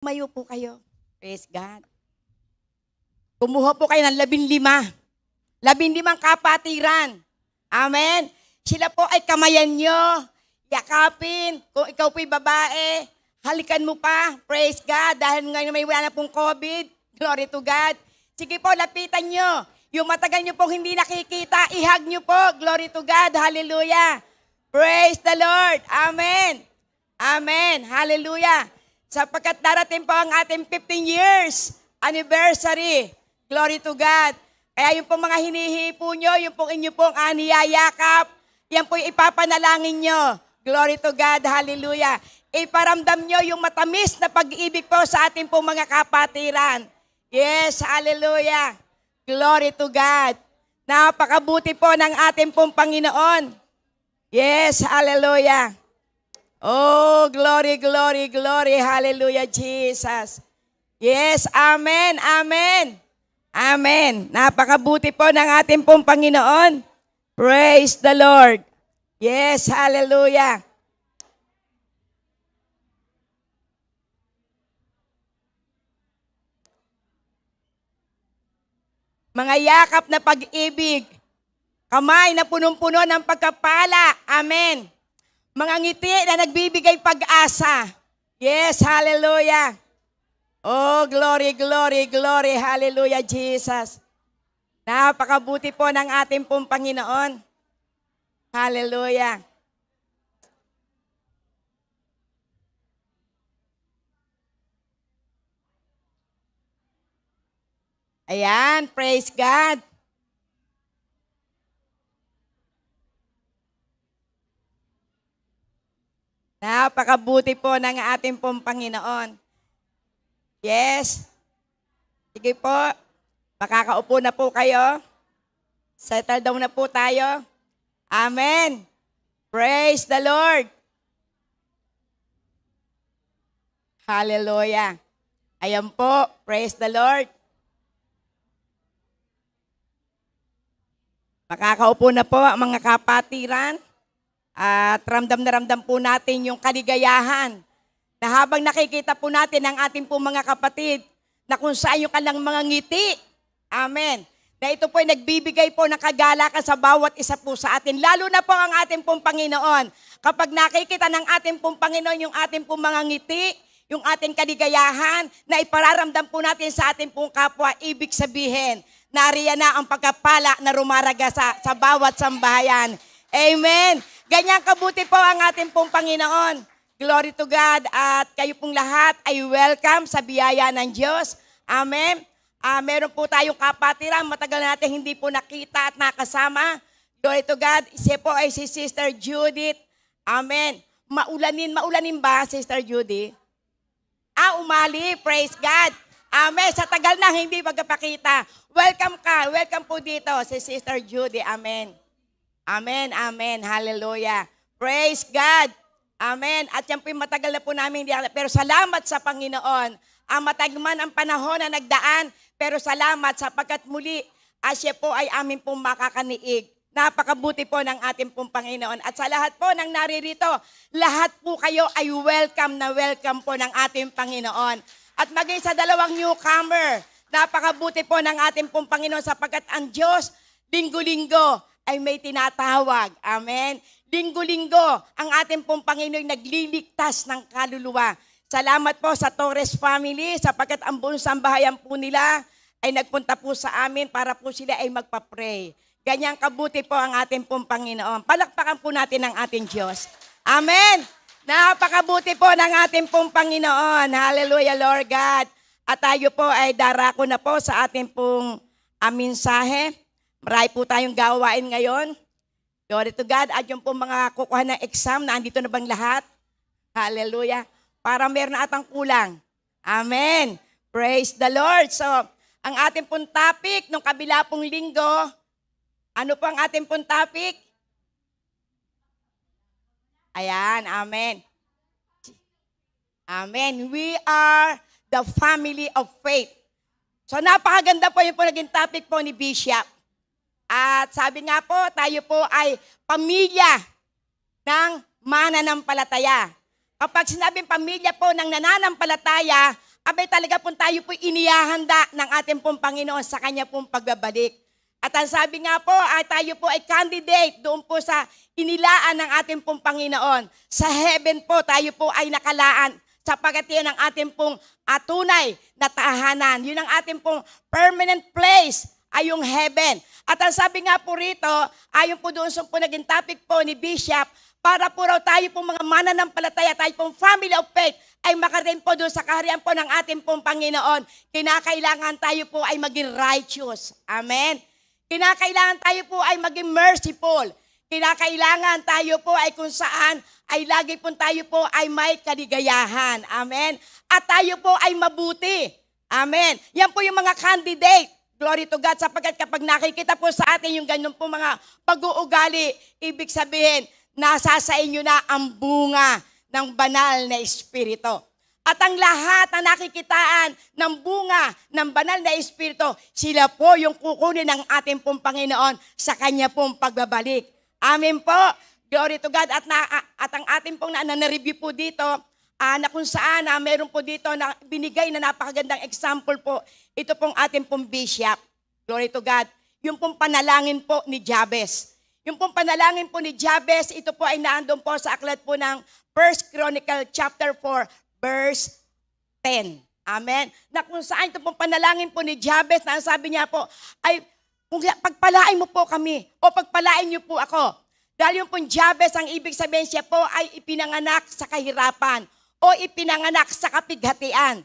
Tumayo po kayo. Praise God. Kumuha po kayo ng 15. 15 kapatiran. Amen. Sila po ay kamayan nyo. Yakapin. Kung ikaw po'y babae, halikan mo pa. Praise God. Dahil ngayon may wala na pong COVID. Glory to God. Sige po, lapitan nyo. Yung matagal nyo pong hindi nakikita, ihag nyo po. Glory to God. Hallelujah. Praise the Lord. Amen. Amen. Hallelujah. Sapagkat darating po ang ating 15 years anniversary. Glory to God. Kaya yung pong mga hinihipo nyo, yung pong inyo pong niyayakap, yan po ipapanalangin nyo. Glory to God. Hallelujah. Iparamdam nyo yung matamis na pag-ibig po sa ating pong mga kapatiran. Yes, hallelujah. Glory to God. Napakabuti po ng ating pong Panginoon. Yes, hallelujah. Oh, glory, glory, glory. Hallelujah, Jesus. Yes, amen, amen. Amen. Napakabuti po ng ating pong Panginoon. Praise the Lord. Yes, hallelujah. Mga yakap na pag-ibig, kamay na punong-puno ng pagkapala. Amen. Mga ngiti na nagbibigay pag-asa. Yes, hallelujah. Oh, glory, glory, glory. Hallelujah, Jesus. Napakabuti po ng ating pong Panginoon. Hallelujah. Ayan, praise God. Napakabuti po ng ating pong Panginoon. Yes. Sige po. Makakaupo na po kayo. Settle down na po tayo. Amen. Praise the Lord. Hallelujah. Ayan po. Praise the Lord. Makakaupo na po ang mga kapatiran. At ramdam na ramdam po natin yung kaligayahan na habang nakikita po natin ang ating po mga kapatid na kung saan yung kanilang mga ngiti. Amen. Na ito po ay nagbibigay po ng kagalakan sa bawat isa po sa atin. Lalo na po ang ating pong Panginoon. Kapag nakikita ng ating pong Panginoon yung ating pong mga ngiti, yung ating kaligayahan na ipararamdam po natin sa ating pong kapwa, ibig sabihin, nariyan na ang pagkapala na rumaraga sa bawat sambahayan. Amen. Ganyan kabuti po ang ating pong Panginoon. Glory to God. At kayo pong lahat ay welcome sa biyaya ng Diyos. Amen. Meron po tayong kapatiran. Matagal natin hindi po nakita at nakasama. Glory to God. Siya po ay si Sister Judith. Amen. Maulanin ba, Sister Judy? Umali. Praise God. Amen. Sa tagal na hindi magpakita. Welcome ka. Welcome po dito si Sister Judy. Amen. Amen, amen, hallelujah. Praise God. Amen. At yan po yung matagal na po namin hindi. Pero salamat sa Panginoon. Ang matagman ang panahon na nagdaan, pero salamat sapagkat muli, siya po ay amin pong makakaniig. Napakabuti po ng ating pong Panginoon. At sa lahat po ng naririto, lahat po kayo ay welcome na welcome po ng ating Panginoon. At maging sa dalawang newcomer, napakabuti po ng ating pong Panginoon sapagkat ang Diyos, linggo-linggo, ay may tinatawag. Amen. Linggo-linggo, ang ating pong Panginoon nagliligtas ng kaluluwa. Salamat po sa Torres family sapagkat ang buong sambahayan po nila ay nagpunta po sa amin para po sila ay magpa-pray. Ganyang kabuti po ang ating pong Panginoon. Palakpakan po natin ang ating Diyos. Amen. Napakabuti po ng ating pong Panginoon. Hallelujah, Lord God. At tayo po ay darako na po sa ating pong mensahe. Marami po tayong gawain ngayon. Glory to God. At yung po mga kukuha ng exam, nandito na bang lahat? Hallelujah. Para meron na atang kulang. Amen. Praise the Lord. So, ang ating pong topic nung kabila pong linggo, ano po ang ating pong topic? Ayan, amen. Amen. We are the family of faith. So, napakaganda po yung po naging topic po ni Bishop. At sabi nga po, tayo po ay pamilya ng mananampalataya. Kapag sinabing pamilya po ng nananampalataya, abay talaga po tayo po inihahanda ng ating pong Panginoon sa kanya pong pagbabalik. At ang sabi nga po, ay tayo po ay candidate doon po sa inilaan ng ating pong Panginoon. Sa heaven po, tayo po ay nakalaan sapagkat yun ang ating pong tunay na tahanan. Yun ang ating pong permanent place ay yung heaven. At ang sabi nga po rito, ayon po doon sa po naging topic po ni Bishop, para po raw tayo pong mga mananampalataya, tayo pong family of faith, ay makarating po doon sa kaharian po ng ating pong Panginoon. Kinakailangan tayo po ay maging righteous. Amen. Kinakailangan tayo po ay maging merciful. Kinakailangan tayo po ay kung saan ay lagi po tayo po ay may kaligayahan. Amen. At tayo po ay mabuti. Amen. Yan po yung mga candidate. Glory to God. Sapagkat kapag nakikita po sa atin yung ganun po mga pag-uugali, ibig sabihin, nasa sa inyo na ang bunga ng banal na Espiritu. At ang lahat na nakikitaan ng bunga ng banal na Espiritu, sila po yung kukunin ng ating pong Panginoon sa kanya pong pagbabalik. Amen po. Glory to God. At ang ating pong na-review po dito, na kung saan meron po dito na binigay na napakagandang example po, ito pong ating pong bishop. Glory to God. Yung pong panalangin po ni Jabez. Yung pong panalangin po ni Jabez, ito po ay naandun po sa aklat po ng 1 Chronicle chapter 4, verse 10. Amen. Na kung saan ito pong panalangin po ni Jabez, na sabi niya po, ay kung pagpalain mo po kami, o pagpalain niyo po ako. Dahil yung pong Jabez, ang ibig sabihin siya po ay ipinanganak sa kahirapan, o ipinanganak sa kapighatian.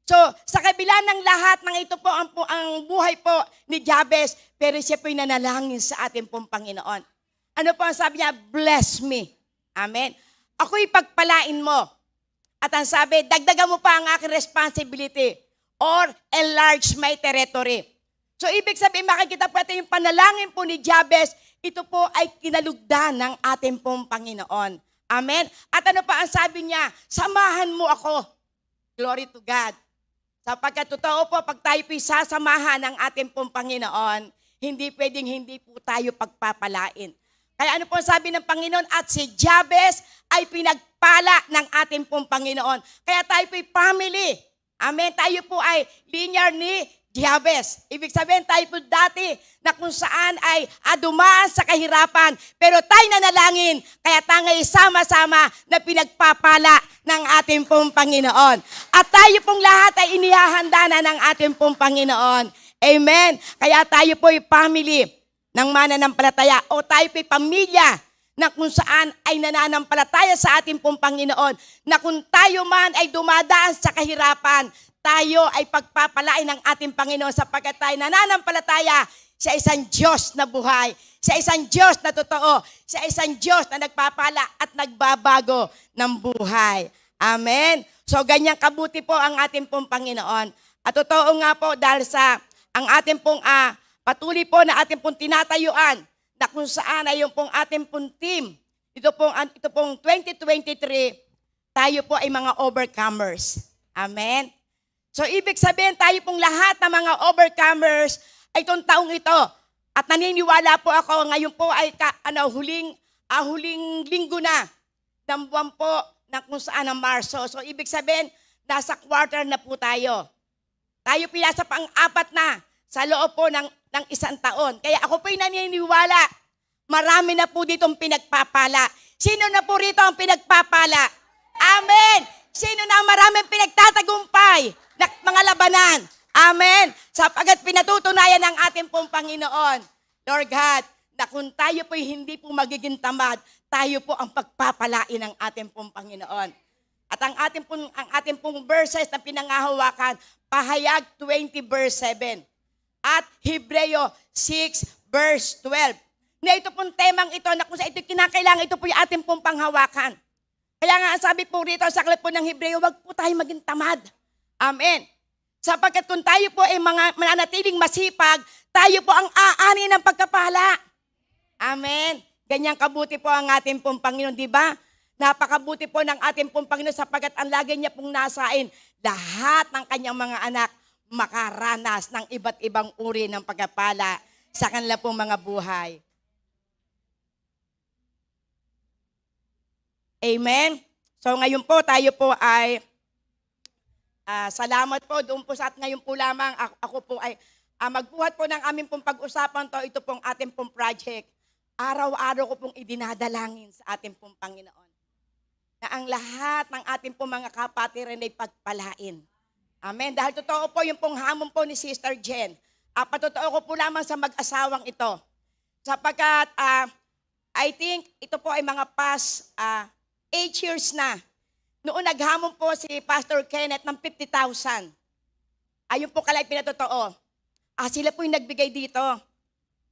So, sa kabila ng lahat ng ito po, ang buhay po ni Jabez, pero siya po ay nanalangin sa ating pong Panginoon. Ano po ang sabi niya? Bless me. Amen. Ako'y pagpalain mo. At ang sabi, dagdagan mo pa ang aking responsibility or enlarge my territory. So, ibig sabihin, makikita po natin yung panalangin po ni Jabez, ito po ay kinalugdan ng ating pong Panginoon. Amen. At ano pa ang sabi niya? Samahan mo ako. Glory to God. Sapagkat totoo po, pag tayo po'y sasamahan ng ating pong Panginoon, hindi pwedeng hindi po tayo pagpapalain. Kaya ano po ang sabi ng Panginoon? At si Jabez ay pinagpala ng ating pong Panginoon. Kaya tayo po'y family. Amen. Tayo po ay linear ni Jabez. Ibig sabihin, tayo po dati na kung saan ay dumaan sa kahirapan. Pero tayo nanalangin, kaya tayo sama-sama na pinagpapala ng ating pong Panginoon. At tayo pong lahat ay inihahanda na ng ating pong Panginoon. Amen. Kaya tayo po ay family ng mananampalataya o tayo po ay pamilya na kung saan ay nananampalataya sa ating pong Panginoon. Na kung tayo man ay dumadaan sa kahirapan, tayo ay pagpapalain ng ating Panginoon sapagkat tayo nananampalataya sa isang Diyos na buhay, sa isang Diyos na totoo, sa isang Diyos na nagpapala at nagbabago ng buhay. Amen. So ganyan kabuti po ang ating pong Panginoon. At totoo nga po dahil sa ang ating pong patuloy po na ating pong tinatayuan na kung saan ay yung pong ating pong team. Ito pong 2023, tayo po ay mga overcomers. Amen. So, ibig sabihin, tayo pong lahat ng mga overcomers ay itong taong ito. At naniniwala po ako, ngayon po ay huling linggo na ng buwan po na kung saan ang Marso. So, ibig sabihin, nasa quarter na po tayo. Tayo pinasa pang-apat na sa loob po ng isang taon. Kaya ako po'y naniniwala, marami na po ditong pinagpapala. Sino na po rito ang pinagpapala? Amen! Sino na maraming pinagtatagumpay? Mga labanan. Amen. Sapagat pinatutunayan ng ating pong Panginoon, Lord God, na kung tayo po'y hindi po magiging tamad, tayo po ang pagpapalain ng ating pong Panginoon. At ang ating pong verses na pinangahawakan, Pahayag 20 verse 7 at Hebreo 6 verse 12. Na ito pong temang ito, na kung sa ito kinakailangan, ito po yung ating pong panghawakan. Kaya nga sabi po rito sa aklat po ng Hebreo, wag po tayo maging tamad. Amen. Sapagkat kung tayo po ay mananatiling masipag, tayo po ang aani ng pagkapala. Amen. Ganyan kabuti po ang ating pong Panginoon, di ba? Napakabuti po ng ating pong Panginoon sapagkat ang lagi niya pong nasain lahat ng kanyang mga anak makaranas ng iba't ibang uri ng pagkapala sa kanila pong mga buhay. Amen. So ngayon po tayo po ay Salamat po doon po sa at ngayon po lamang ako po ay magbuhat po ng aming pong pag-usapan to. Ito pong ating pong project. Araw-araw ko pong idinadalangin sa ating pong Panginoon na ang lahat ng ating pong mga kapatiran ay pagpalain. Amen. Dahil totoo po yung pong hamon po ni Sister Jen. Patotoo ko po lamang sa mag-asawang ito. Sapagkat I think ito po ay mga past 8 years na. Noon naghamon po si Pastor Kenneth ng 50,000. Ayun po kalay pinatotoo. Sila po yung nagbigay dito.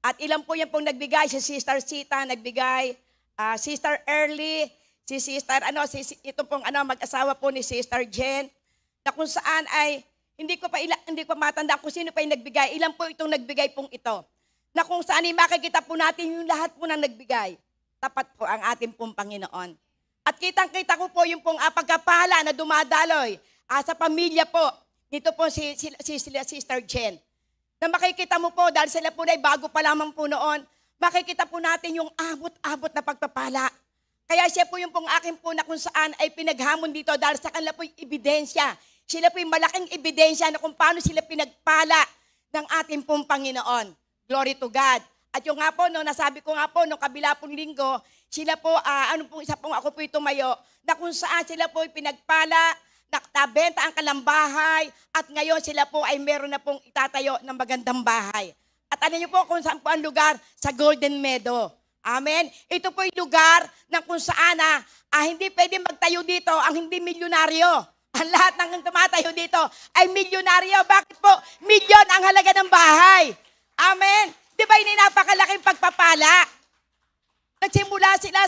At ilan po yan pong nagbigay. Si Sister Sita nagbigay. Sister Early. Si Sister, ito pong mag-asawa po ni Sister Jen. Na kung saan ay, hindi ko matanda kung sino pa yung nagbigay. Ilan po itong nagbigay pong ito. Na kung saan ay makikita po natin yung lahat po ng nagbigay. Tapat po ang ating pong Panginoon. At kitang-kita ko po yung pong pagkapala na dumadaloy sa pamilya po. Nito po si Sister Jen. Na makikita mo po, dahil sila po ay bago pa lamang po noon, makikita po natin yung abot-abot na pagpapala. Kaya siya po yung pong akin po na kung saan ay pinaghamon dito dahil sa kanila po yung ebidensya. Sila po yung malaking ebidensya na kung paano sila pinagpala ng ating pong Panginoon. Glory to God. At yung nga po, nasabi ko nga po, nung kabila pong linggo, sila po, isa pong ako po tumayo, na kung saan sila po pinagpala, naktabenta ang kalambahay, at ngayon sila po ay meron na pong itatayo ng magandang bahay. At ano niyo po kung saan po ang lugar? Sa Golden Meadow. Amen? Ito po yung lugar na kung saan hindi pwede magtayo dito ang hindi milyonaryo. Ang lahat ng tumatayo dito ay milyonaryo. Bakit po? Milyon ang halaga ng bahay. Amen? Di ba yun napakalaking pagpapala? Nagsimula sila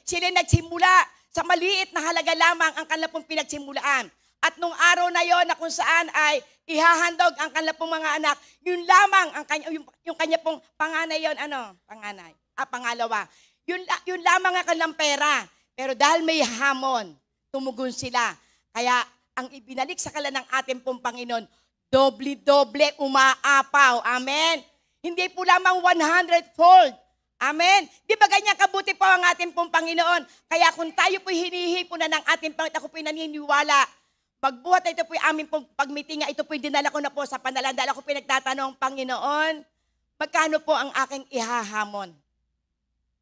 sila nagsimula sa maliit na halaga lamang ang kanilang pong pinagsimulaan. At nung araw na yon na kung saan ay ihahandog ang kanilang pong mga anak, yun lamang ang yung kanya pong panganay yon, pangalawa. Yun lamang ang kanilang pera. Pero dahil may hamon, tumugon sila. Kaya ang ibinalik sa kanila ng ating pong Panginoon, doble-doble umaapaw. Amen. Hindi po lamang 100-fold. Amen. Di ba ganyan kabuti po ang ating pong Panginoon? Kaya kung tayo po'y hinihipon na ng ating Panginoon, ako po'y naniniwala, magbuhat na ito po'y aming pong pagmitinga, ito po'y dinala ko na po sa panalan. Dahil ako po'y nagtatanong, Panginoon, magkano po ang aking ihahamon?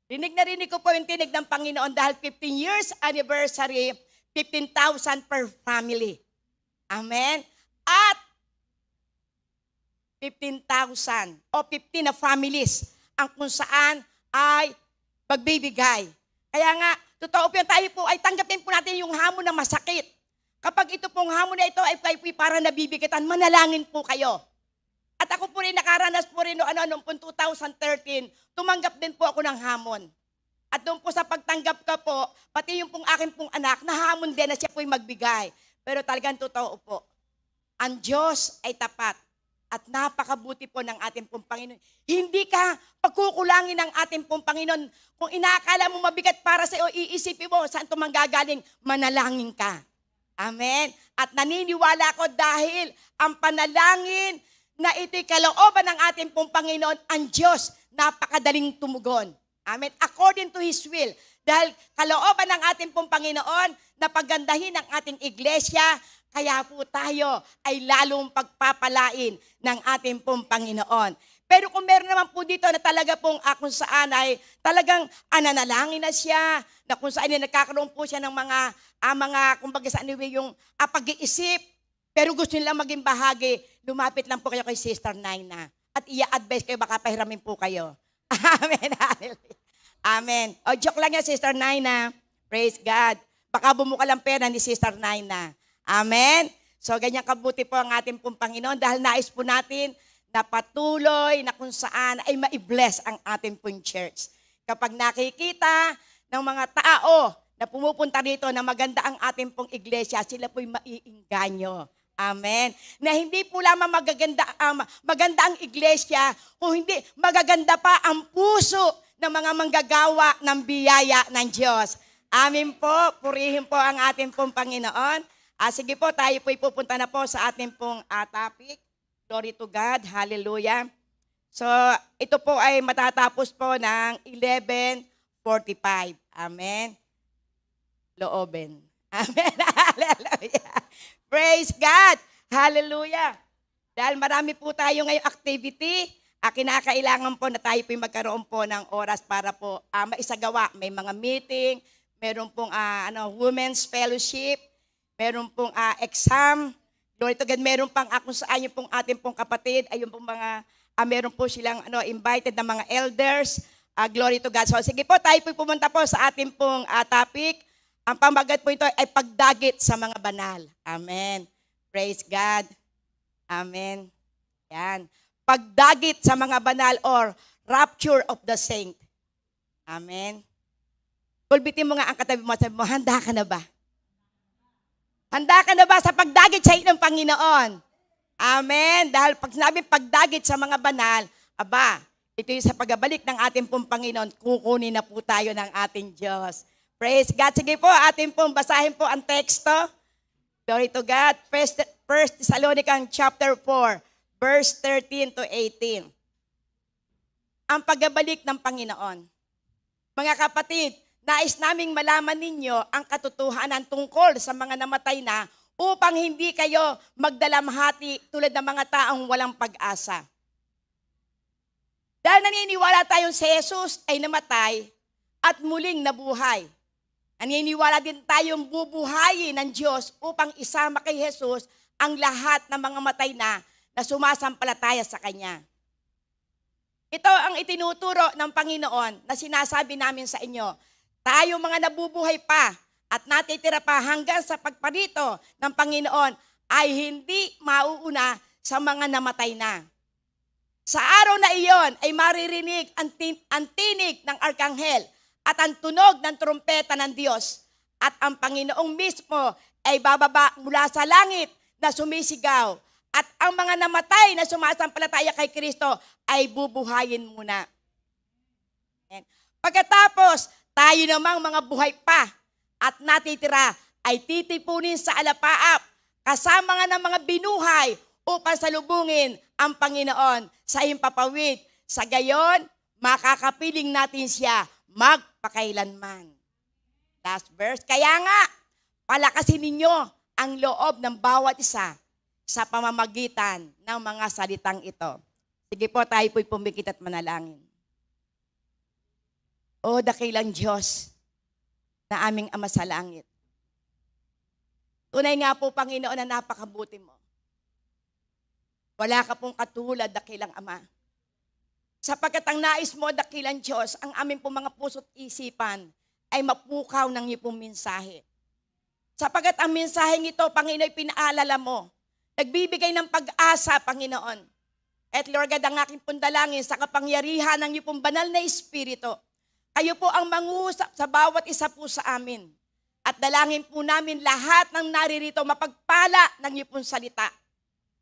Rinig ko po yung tinig ng Panginoon dahil 15 years anniversary, 15,000 per family. Amen. At 15,000 o 15 na families ang kung saan ay magbibigay. Kaya nga, totoo po yan, tayo po ay tanggapin po natin yung hamon na masakit. Kapag ito pong hamon na ito ay para nabibigatan, manalangin po kayo. At ako po rin nakaranas po rin noong 2013, tumanggap din po ako ng hamon. At doon po sa pagtanggap ko po, pati yung pong akin pong anak, nahamon din na siya po'y magbigay. Pero talagang totoo po, ang Diyos ay tapat. At napakabuti po ng ating pong Panginoon. Hindi ka pagkukulangin ng ating pong Panginoon. Kung inaakala mo mabigat para sa iyo, iisipin mo saan ito manggagaling, manalangin ka. Amen? At naniniwala ko dahil ang panalangin na ito'y kalooban ng ating pong Panginoon, ang Diyos, napakadaling tumugon. Amen? According to His will. Dahil kalooban ng ating pong Panginoon, na pagandahin ang ating iglesia, kaya po tayo ay lalong pagpapalain ng ating pong Panginoon. Pero kung meron naman po dito na talaga pong kung saan ay talagang nanalangin na siya, na kung saan ay nagkakaroon po siya ng mga kumbaga sa anyway, yung pag-iisip, pero gusto nilang maging bahagi, lumapit lang po kayo kay Sister Naina. At i-advise kayo, baka pahiramin po kayo. Amen. Hallelujah. Amen. O, joke lang yan, Sister Naina. Praise God. Baka bumuka lang pera ni Sister Naina. Amen? So, ganyan kabuti po ang ating pong Panginoon dahil nais po natin na patuloy na kung saan ay ma-bless ang ating pong church. Kapag nakikita ng mga tao na pumupunta dito na maganda ang ating pong iglesia, sila po'y maiinganyo. Amen? Na hindi po lamang maganda ang iglesia, kung hindi magaganda pa ang puso ng mga manggagawa ng biyaya ng Diyos. Amen po, purihin po ang ating pong Panginoon. Sige po, tayo po'y pupunta na po sa ating pong topic. Glory to God, hallelujah. So, ito po ay matatapos po ng 11:45. Amen. Looben. Amen, hallelujah. Praise God! Hallelujah! Dahil marami po tayo ngayong activity, kinakailangan po na tayo po magkaroon po ng oras para po maisagawa. May mga meeting, meron pong women's fellowship, meron pong exam. Glory to God, meron pang kung saan yung pong ating pong kapatid, ayun pong mga, meron po silang invited na mga elders. Glory to God. So sige po, tayo po pumunta po sa ating pong topic. Ang pamagat po ito ay pagdagit sa mga banal. Amen. Praise God. Amen. Yan. Pagdagit sa mga banal or rapture of the saint. Amen. Kulbitin mo nga ang katabi mo, sabi mo, handa ka na ba? Handa ka na ba sa pagdagit sa ng Panginoon? Amen. Dahil pag sinabing pagdagit sa mga banal, ito yung sa pagbabalik ng ating pong Panginoon, kukunin na po tayo ng ating Diyos. Praise God. Sige po, ating pong basahin po ang teksto. Glory to God. First Thessalonians chapter 4, verse 13 to 18. Ang pagbabalik ng Panginoon. Mga kapatid, nais naming malaman ninyo ang katotohanan tungkol sa mga namatay na upang hindi kayo magdalamhati tulad ng mga taong walang pag-asa. Dahil naniniwala tayong si Jesus ay namatay at muling nabuhay. Naniniwala din tayong bubuhayin ng Diyos upang isama kay Jesus ang lahat ng mga matay na sumasampalataya sa Kanya. Ito ang itinuturo ng Panginoon na sinasabi namin sa inyo. Tayo mga nabubuhay pa at natitira pa hanggang sa pagparito ng Panginoon ay hindi mauuna sa mga namatay na. Sa araw na iyon ay maririnig ang tinig ng arkanghel at ang tunog ng trumpeta ng Diyos. At ang Panginoong mismo ay bababa mula sa langit na sumisigaw. At ang mga namatay na sumasampalataya kay Kristo ay bubuhayin muna. Pagkatapos, tayo namang mga buhay pa at natitira ay titipunin sa alapaap kasama nga ng mga binuhay upang salubungin ang Panginoon sa himpapawid. Sa gayon, makakapiling natin siya magpakailanman. Last verse. Kaya nga, palakasin ninyo ang loob ng bawat isa sa pamamagitan ng mga salitang ito. Sige po, tayo po'y pumikit at manalangin. O dakilang Diyos na aming Ama sa langit. Tunay nga po, Panginoon, na napakabuti mo. Wala ka pong katulad, dakilang Ama. Sapagkat ang nais mo, dakilang Diyos, ang aming pong mga puso't isipan ay mapukaw ng iyong pong mensahe. Sapagkat ang mensaheng ito, Panginoon, ay pinaalala mo. Nagbibigay ng pag-asa, Panginoon. At Lord God, ang aking pong dalangin sa kapangyarihan ng iyong pong banal na Espiritu. Kayo po ang mangusap sa bawat isa po sa amin. At dalangin po namin lahat ng naririto mapagpala ng iyong pong salita.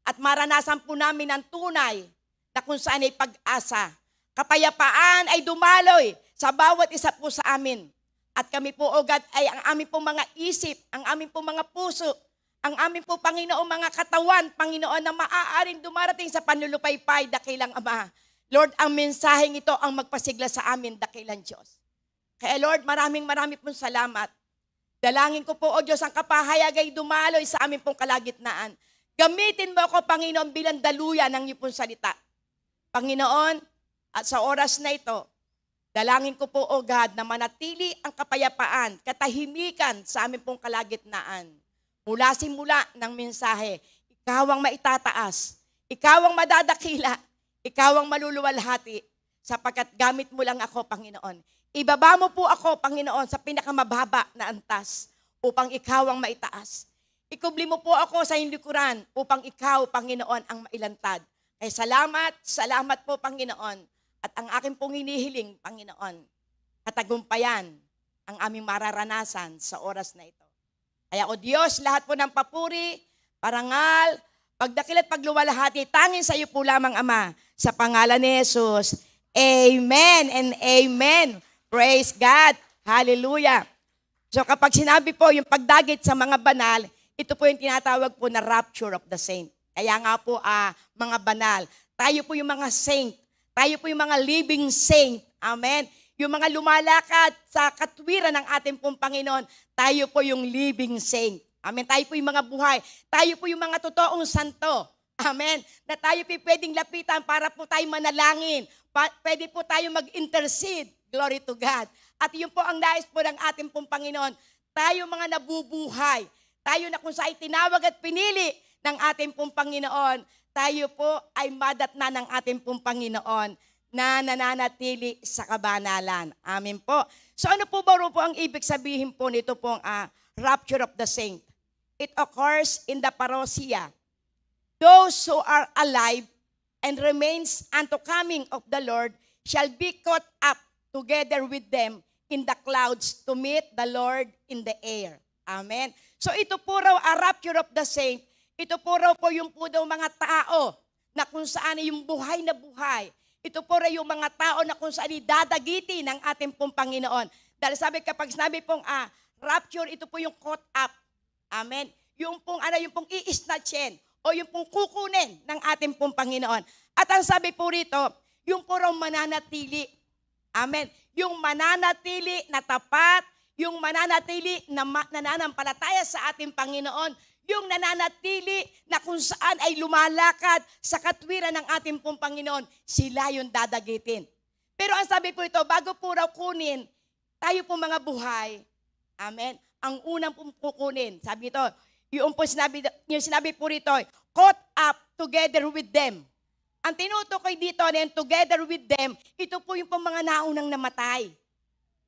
At maranasan po namin ang tunay na kung saan ay pag-asa. Kapayapaan ay dumaloy sa bawat isa po sa amin. At kami po, O God, ay ang aming po mga isip, ang aming po mga puso, ang aming po, Panginoon, mga katawan, Panginoon, na maaaring dumarating sa panlulupaypay, dakilang Ama. Lord, ang mensaheng ito ang magpasigla sa amin, dakilang Diyos. Kaya Lord, maraming pong salamat. Dalangin ko po, O Diyos, ang kapahayag ay dumaloy sa aming pong kalagitnaan. Gamitin mo ako, Panginoon, bilang daluyan ng iyong pong salita. Panginoon, at sa oras na ito, dalangin ko po, O God, na manatili ang kapayapaan, katahimikan sa aming pong kalagitnaan. Mula simula ng mensahe, ikaw ang maitataas, ikaw ang madadakila, ikaw ang maluluwalhati, sapagkat gamit mo lang ako, Panginoon. Ibaba mo po ako, Panginoon, sa pinakamababa na antas, upang ikaw ang maitaas. Ikubli mo po ako sa iyong likuran, upang ikaw, Panginoon, ang mailantad. Kaya salamat po, Panginoon, at ang aking pong hinihiling, Panginoon, katagumpayan ang aming mararanasan sa oras na ito. Kaya o Diyos, lahat po ng papuri, parangal, pagdakil at pagluwalhati, tangin sa iyo po lamang, Ama, sa pangalan ni Jesus. Amen and amen. Praise God. Hallelujah. So kapag sinabi po yung pagdagit sa mga banal, ito po yung tinatawag po na rapture of the saint. Kaya nga po, mga banal, tayo po yung mga saint, tayo po yung mga living saint. Amen. Yung mga lumalakad sa katwiran ng ating pong Panginoon, tayo po yung living saint. Amen. Tayo po yung mga buhay. Tayo po yung mga totoong santo. Amen. Na tayo po pwedeng lapitan para po tayo manalangin. Pwede po tayo mag-intercede. Glory to God. At yun po ang nais po ng ating pong Panginoon. Tayo mga nabubuhay. Tayo na kung saan tinawag at pinili ng ating pong Panginoon. Tayo po ay madatna ng ating pong Panginoon na nananatili sa kabanalan. Amen po. So ano po ba po ang ibig sabihin po nito pong rapture of the saint? It occurs in the parousia. Those who are alive and remains unto coming of the Lord shall be caught up together with them in the clouds to meet the Lord in the air. Amen. So ito po raw rapture of the saint. Ito po raw po yung po daw mga tao na kung saan yung buhay na buhay. Ito po rin yung mga tao na kung saan idadagiti ng ating pong Panginoon. Dahil kapag sinabi pong rapture, ito po yung caught up. Amen. Yung pong yung pong i-snatchin o yung pong kukunin ng ating pong Panginoon. At ang sabi po rito, yung po raw mananatili. Amen. Yung mananatili na tapat, yung mananatili na nananampalataya sa ating Panginoon, yung nananatili na kung saan ay lumalakad sa katwiran ng ating pong Panginoon, sila yung dadagitin. Pero ang sabi po ito, bago po raw kunin, tayo po mga buhay, amen, ang unang pong kukunin, sabi ito, yung sinabi po rito, caught up together with them. Ang tinutukoy dito na yung together with them, ito po yung pong mga naunang namatay.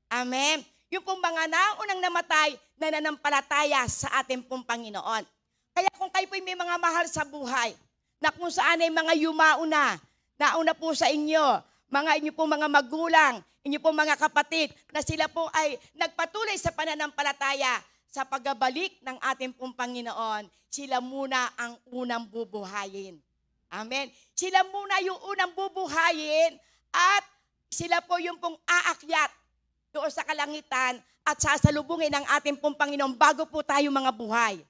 Amen. Yung pong mga naunang namatay na nanampalataya sa ating pong Panginoon. Kaya kung kayo po may mga mahal sa buhay, na kung saan ay mga yumauna, nauna po sa inyo, inyo po mga magulang, inyo po mga kapatid, na sila po ay nagpatuloy sa pananampalataya sa pagbabalik ng ating pong Panginoon, sila muna ang unang bubuhayin. Amen. Sila muna yung unang bubuhayin at sila po yung pong aakyat doon sa kalangitan at sasalubungin ng ating pong Panginoon bago po tayo mga buhay.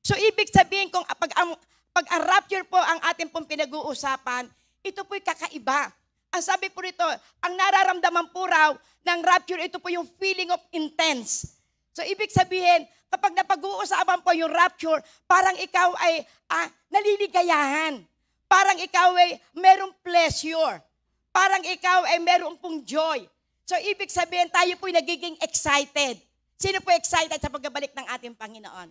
So ibig sabihin kung pag ang rapture po ang ating pong pinag-uusapan, ito po'y kakaiba. Ang sabi po rito, ang nararamdaman po raw ng rapture, ito po yung feeling of intense. So ibig sabihin, kapag napag-uusapan po yung rapture, parang ikaw ay naliligayahan. Parang ikaw ay merong pleasure. Parang ikaw ay merong pong joy. So, ibig sabihin, tayo po'y nagiging excited. Sino po excited sa pagbabalik ng ating Panginoon?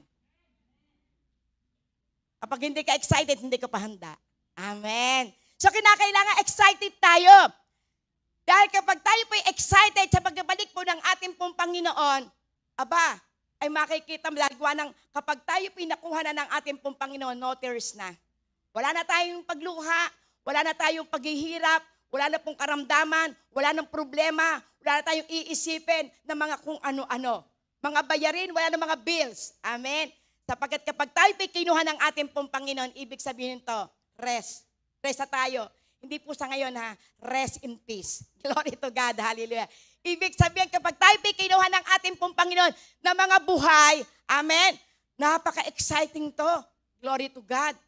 Kapag hindi ka excited, hindi ka pa handa. Amen. So, kinakailangan excited tayo. Dahil kapag tayo po'y excited sa pagbabalik po ng ating pong Panginoon, ay makikita malagwa ng kapag tayo po'y nakuha na ng ating pong Panginoon, no tears na. Wala na tayong pagluha, wala na tayong paghihirap, wala na pong karamdaman, wala nang problema, wala na tayong iisipin ng mga kung ano-ano. Mga bayarin, wala na mga bills. Amen? Sapagkat kapag tayo kinuha ng ating pong Panginoon, ibig sabihin to, rest. Rest na tayo. Hindi po sa ngayon rest in peace. Glory to God, hallelujah. Ibig sabihin kapag tayo kinuha ng ating pong Panginoon na mga buhay, amen, napaka-exciting to. Glory to God.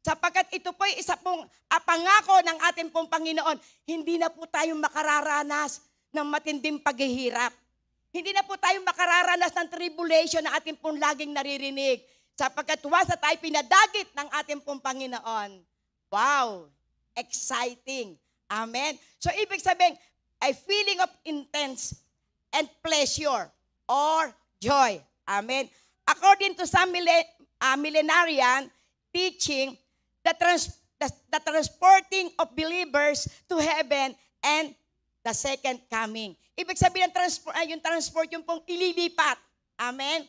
Sapagkat ito po ay isa pong pangako ng ating pong Panginoon, hindi na po tayo makararanas ng matinding paghihirap. Hindi na po tayo makararanas ng tribulation na ating pong laging naririnig. Sapagkat once na tayo pinadagit ng ating pong Panginoon, wow, exciting. Amen? So ibig sabihin, a feeling of intense and pleasure or joy. Amen? According to some millenarian teaching, the transporting of believers to heaven and the second coming. Ibig sabihin yung transport, yung pong ililipat. Amen?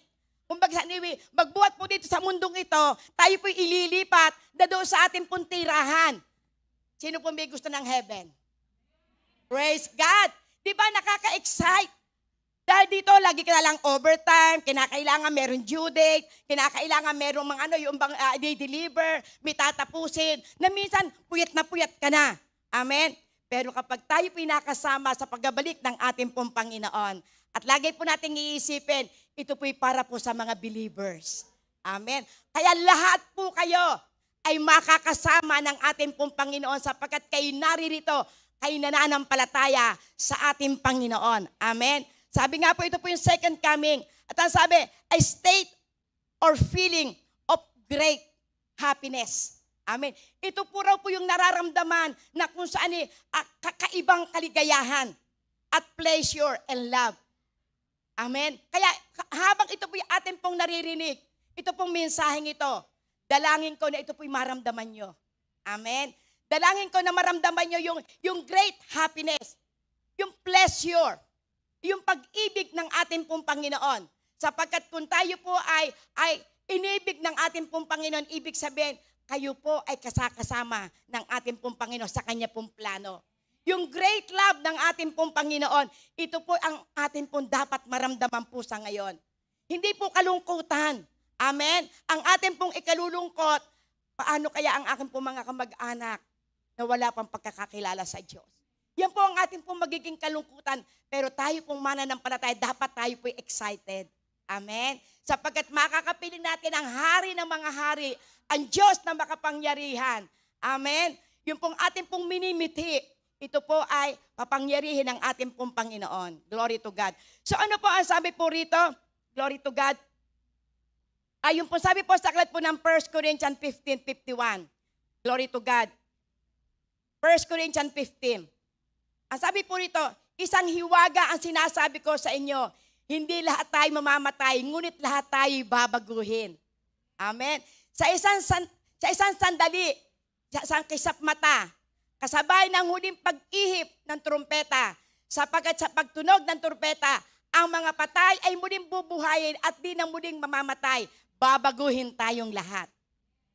Kung magbuhat po dito sa mundong ito, tayo po'y ililipat na doon sa ating pong tirahan. Sino po may gusto ng heaven? Praise God! Di ba nakaka-excite? Dahil dito, lagi ka na lang overtime, kinakailangan meron due date, kinakailangan meron yung i-deliver, may tatapusin, na minsan puyat na puyat ka na. Amen? Pero kapag tayo pinakasama sa pagbabalik ng ating pong Panginoon, at lagi po natin iisipin, ito po'y para po sa mga believers. Amen? Kaya lahat po kayo ay makakasama ng ating pong Panginoon sapagkat kayo naririto, kayo nananampalataya sa ating Panginoon. Amen? Sabi nga po, ito po yung second coming. At ang sabi, a state or feeling of great happiness. Amen. Ito po raw po yung nararamdaman na kung saan kakaibang kaligayahan at pleasure and love. Amen. Kaya habang ito po yung atin pong naririnig, ito pong mensaheng ito, dalangin ko na ito po yung maramdaman nyo. Amen. Dalangin ko na maramdaman nyo yung great happiness, yung pleasure, yung pag-ibig ng ating pong Panginoon. Sapagkat kung tayo po ay inibig ng ating pong Panginoon, ibig sabihin, kayo po ay kasakasama ng ating pong Panginoon sa Kanya pong plano. Yung great love ng ating pong Panginoon, ito po ang ating pong dapat maramdaman po sa ngayon. Hindi po kalungkutan. Amen? Ang ating pong ikalulungkot, paano kaya ang aking pong mga kamag-anak na wala pang pagkakakilala sa Diyos? Yan po ang ating pong magiging kalungkutan. Pero tayo pong mananampalataya, dapat tayo po excited. Amen? Sapagkat makakapiling natin ang hari ng mga hari, ang Diyos na makapangyarihan. Amen? Yung pong ating pong minimiti, ito po ay papangyarihin ng ating pong Panginoon. Glory to God. So ano po ang sabi po rito? Glory to God. Yung po sabi po sa aklat po ng 1 Corinthians 15:51. Glory to God. 1 Corinthians 15. Ang sabi po rito, isang hiwaga ang sinasabi ko sa inyo. Hindi lahat tayo mamamatay, ngunit lahat tayo babaguhin. Amen. Sa isang sandali, sa isang kisap mata, kasabay ng huling pag-ihip ng trumpeta, sapagkat sa pagtunog ng trumpeta, ang mga patay ay muling bubuhayin at di na muling mamamatay. Babaguhin tayong lahat.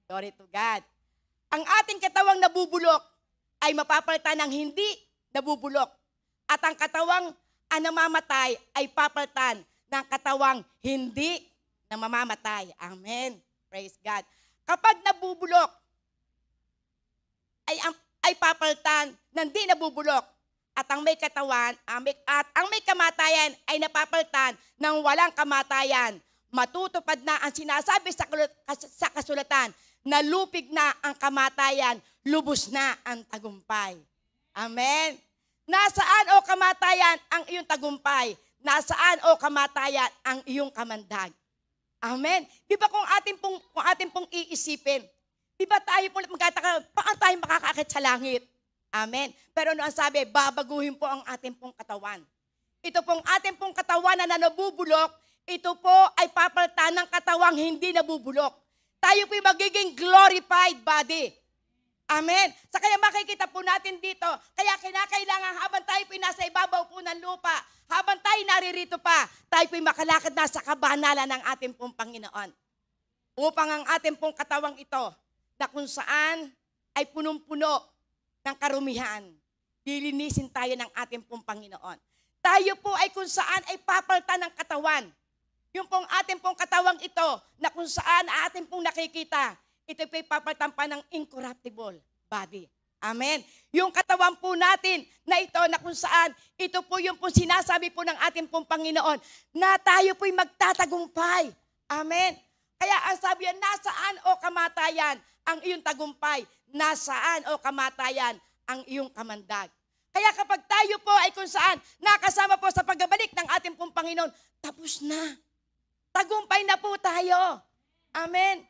Glory to God. Ang ating katawang nabubulok ay mapapalitan ng hindi nabubulok. At ang katawang namamatay ay papalitan ng katawang hindi na mamamatay. Amen. Praise God. Kapag nabubulok, ay papalitan ng di nabubulok. At ang may katawan, at ang may kamatayan ay napapalitan ng walang kamatayan. Matutupad na ang sinasabi sa kasulatan na lupig na ang kamatayan, lubos na ang tagumpay. Amen. Nasaan o kamatayan ang iyong tagumpay? Nasaan o kamatayan ang iyong kamandag? Amen. Di ba kung ating pong iisipin, di ba tayo po magkataka, paano tayo makakaakit sa langit? Amen. Pero ano ang sabi? Babaguhin po ang ating pong katawan. Ito pong ating pong katawan na nabubulok, ito po ay papalitan ng katawang hindi nabubulok. Tayo po magiging glorified body. Amen. Sa kaya makikita po natin dito, kaya kinakailangan habang tayo po nasa ibabaw po ng lupa, habang tayo naririto pa, tayo po makalakad na sa kabanalan ng ating pong Panginoon. Upang ang ating pong katawang ito, na kung saan ay punong-puno ng karumihan, lilinisin tayo ng ating pong Panginoon. Tayo po ay kung saan ay papalitan ng katawan. Yung pong ating pong katawang ito, na kung saan ating pong nakikita, ito po'y papalitan pa ng incorruptible body. Amen. Yung katawan po natin na ito na kung saan, ito po yung po sinasabi po ng ating pong Panginoon na tayo po'y magtatagumpay. Amen. Kaya ang sabi yan, nasaan o kamatayan ang iyong tagumpay? Nasaan o kamatayan ang iyong kamandag? Kaya kapag tayo po ay kung saan nakasama po sa pagbabalik ng ating pong Panginoon, tapos na. Tagumpay na po tayo. Amen.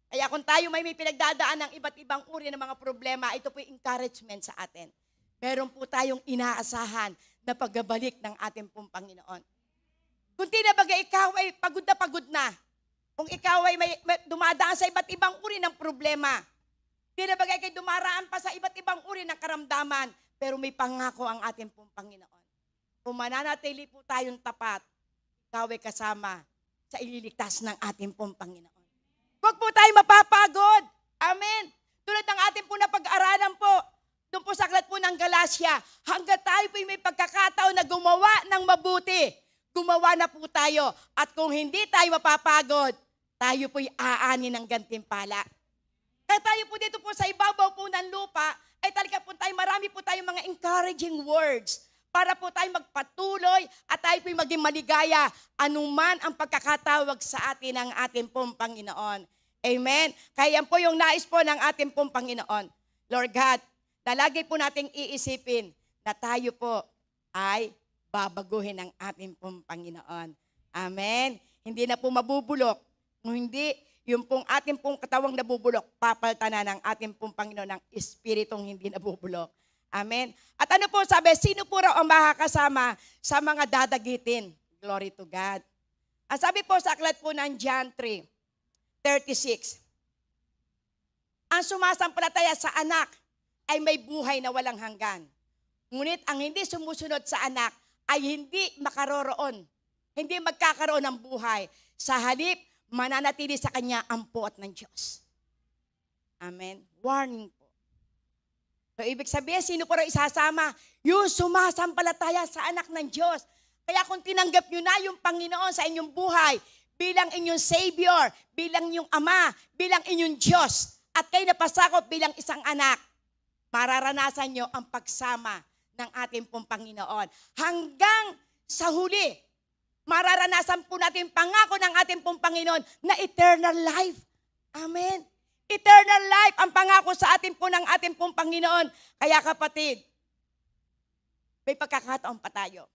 Kaya kung tayo may pinagdadaan ng iba't ibang uri ng mga problema, ito po yung encouragement sa atin. Meron po tayong inaasahan na pagbabalik ng ating pong Panginoon. Kung tinabaga ikaw ay pagod na, kung ikaw ay may dumadaan sa iba't ibang uri ng problema, tinabaga ikay dumaraan pa sa iba't ibang uri ng karamdaman, pero may pangako ang ating pong Panginoon. Kung mananatili po tayong tapat, ikaw ay kasama sa ililigtas ng ating pong Panginoon. Huwag po tayo mapapagod. Amen. Tulad ng ating po na pag-aralan po, doon po sa aklat po ng Galacia, hanggat tayo po may pagkakataon na gumawa ng mabuti, gumawa na po tayo. At kung hindi tayo mapapagod, tayo po'y aanin ng gantimpala. Kaya tayo po dito po sa ibabaw po ng lupa, ay talaga po tayo, marami po tayong mga encouraging words para po tayo magpatuloy at tayo po'y maging maligaya anuman ang pagkakatawag sa atin ng ating pong Panginoon. Amen? Kaya yan po yung nais po ng ating pong Panginoon. Lord God, na lagi po nating iisipin na tayo po ay babaguhin ng ating pong Panginoon. Amen? Hindi na po mabubulok, Kung hindi, yung pong ating pong katawang nabubulok, papalitan na ng ating pong Panginoon ng espiritong hindi nabubulok. Amen. At ano po sabi, sino po raw ang makakasama sa mga dadagitin? Glory to God. Ang sabi po sa aklat po ng John 3:36, ang sumasampalataya sa anak ay may buhay na walang hanggan. Ngunit ang hindi sumusunod sa anak ay hindi makaroroon, hindi magkakaroon ng buhay. Sa halip, mananatili sa kanya ang puot ng Diyos. Amen. Warning po. So, ibig sabihin, sino po rin isasama? Yung sumasampalataya sa anak ng Diyos. Kaya kung tinanggap nyo na yung Panginoon sa inyong buhay, bilang inyong Savior, bilang inyong Ama, bilang inyong Diyos, at kayo napasakop bilang isang anak, mararanasan nyo ang pagsama ng ating pong Panginoon. Hanggang sa huli, mararanasan po natin pangako ng ating pong Panginoon na eternal life. Amen. Eternal life ang pangako sa atin po ng ating pong Panginoon. Kaya kapatid, may pagkakataon pa tayo.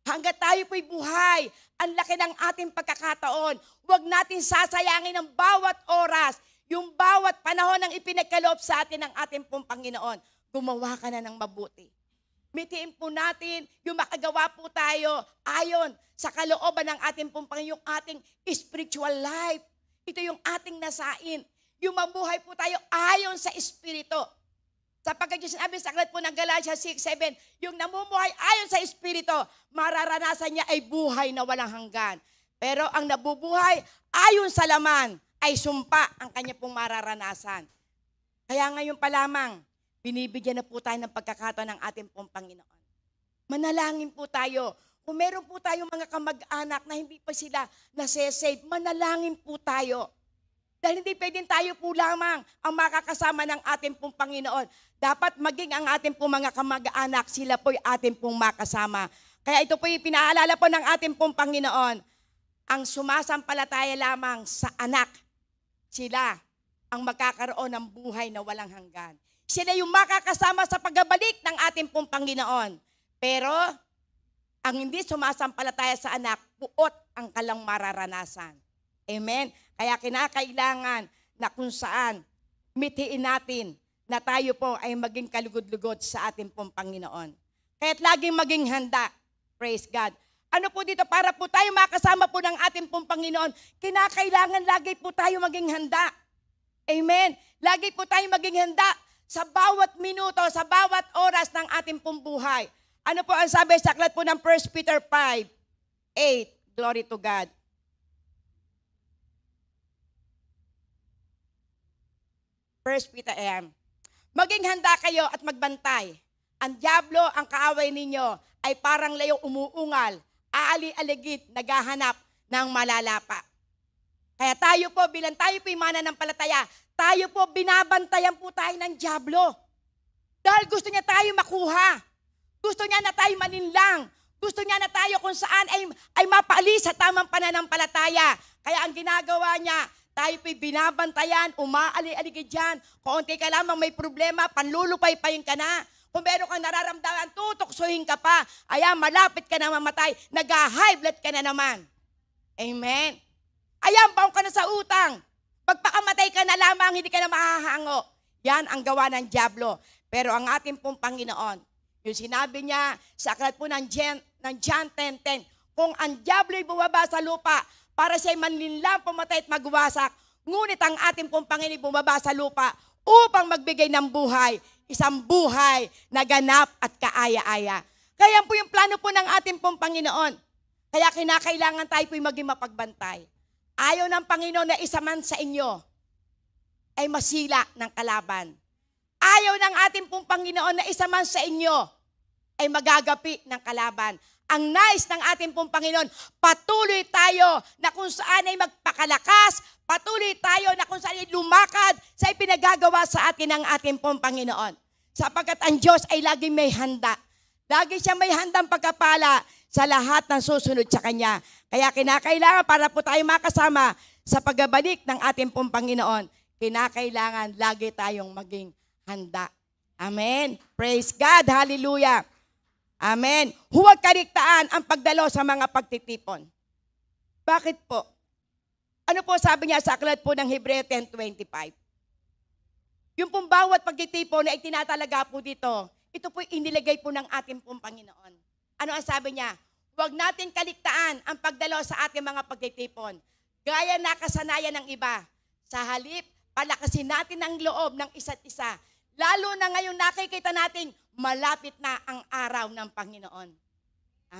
Hanggat tayo po'y buhay, ang laki ng ating pagkakataon. Huwag natin sasayangin ang bawat oras, yung bawat panahon ng ipinagkaloob sa atin ng ating pong Panginoon. Gumawa ka na ng mabuti. Mitiin po natin yung makagawa po tayo ayon sa kalooban ng ating pong Panginoon, yung ating spiritual life. Ito yung ating nasain. Yung mabuhay po tayo ayon sa Espiritu. Sapagkat yung sinabi sa aklat po ng Galatia 6:7, yung namumuhay ayon sa Espiritu, mararanasan niya ay buhay na walang hanggan. Pero ang nabubuhay ayon sa laman ay sumpa ang kanya pong mararanasan. Kaya ngayon pa lamang, binibigyan na po tayo ng pagkakataon ng ating pong Panginoon. Manalangin po tayo. Kung meron po tayong mga kamag-anak na hindi pa sila nasesave, manalangin po tayo. Dahil hindi pwedeng tayo po lamang ang makakasama ng ating pong Panginoon. Dapat maging ang ating pong mga kamag-anak, sila po'y ating pong makasama. Kaya ito po'y pinaalala po ng ating pong Panginoon. Ang sumasampalataya lamang sa anak, sila ang magkakaroon ng buhay na walang hanggan. Sila yung makakasama sa pagbabalik ng ating pong Panginoon. Pero, ang hindi sumasampalataya sa anak, puot ang kalang mararanasan. Amen? Kaya kinakailangan na kung saan mitiin natin na tayo po ay maging kalugod-lugod sa ating pong Panginoon. Kaya't laging maging handa. Praise God. Ano po dito, para po tayo makasama po ng ating pong Panginoon, kinakailangan lagi po tayo maging handa. Amen? Lagi po tayo maging handa sa bawat minuto, sa bawat oras ng ating pong buhay. Ano po ang sabi sa aklat po ng 1 Peter 5:8? Glory to God. 1 Peter maging handa kayo at magbantay. Ang diablo, ang kaaway ninyo, ay parang layong umuungal, aali-aligid, naghahanap ng malalapa. Kaya tayo po, bilang tayo po yung mananampalataya, tayo po, binabantayan po tayo ng diablo. Dahil gusto niya tayo makuha. Gusto niya na tayo malinlang. Gusto niya na tayo kung saan ay mapaalis sa tamang pananampalataya. Kaya ang ginagawa niya, tayo po'y binabantayan, umaali-aligid dyan. Kung unti ka lamang may problema, panlulupay-payin ka na. Kung meron kang nararamdaman, tutuksuhin ka pa. Ayan, malapit ka na mamatay. Nag-high blood ka na naman. Amen. Ayan, baon ka na sa utang. Pagpakamatay ka na lamang, hindi ka na mahahango. Yan ang gawa ng diablo. Pero ang ating pong Panginoon, yung sinabi niya sa aklat po ng John 10:10, kung ang diablo'y bumaba sa lupa, para siya'y manlinlang, pumatay at magwasak. Ngunit ang ating pong Panginoon bumaba sa lupa upang magbigay ng buhay, isang buhay na ganap at kaaya-aya. Kaya po yung plano po ng ating pong Panginoon. Kaya kinakailangan tayo po'y maging mapagbantay. Ayaw ng Panginoon na isa man sa inyo ay masila ng kalaban. Ayaw ng ating pong Panginoon na isa man sa inyo ay magagapi ng kalaban. Ang nais ng ating pong Panginoon, patuloy tayo na kung saan ay magpakalakas, patuloy tayo na kung saan ay lumakad sa ipinagagawa sa atin ng ating pong Panginoon. Sapagkat ang Diyos ay laging may handa. Lagi siya may handang pagkapala sa lahat ng susunod sa Kanya. Kaya kinakailangan para po tayo makasama sa pagbabalik ng ating pong Panginoon, kinakailangan lagi tayong maging handa. Amen. Praise God. Hallelujah. Amen. Huwag kaligtaan ang pagdalo sa mga pagtitipon. Bakit po? Ano po sabi niya sa aklat po ng Hebreo 10:25? Yung pong bawat pagtitipon na itinatalaga po dito, ito po inilagay po ng ating pong Panginoon. Ano ang sabi niya? Huwag natin kaligtaan ang pagdalo sa ating mga pagtitipon. Gaya na kasanayan ng iba. Sa halip, palakasin natin ang loob ng isa't isa. Lalo na ngayon nakikita natin, malapit na ang araw ng Panginoon.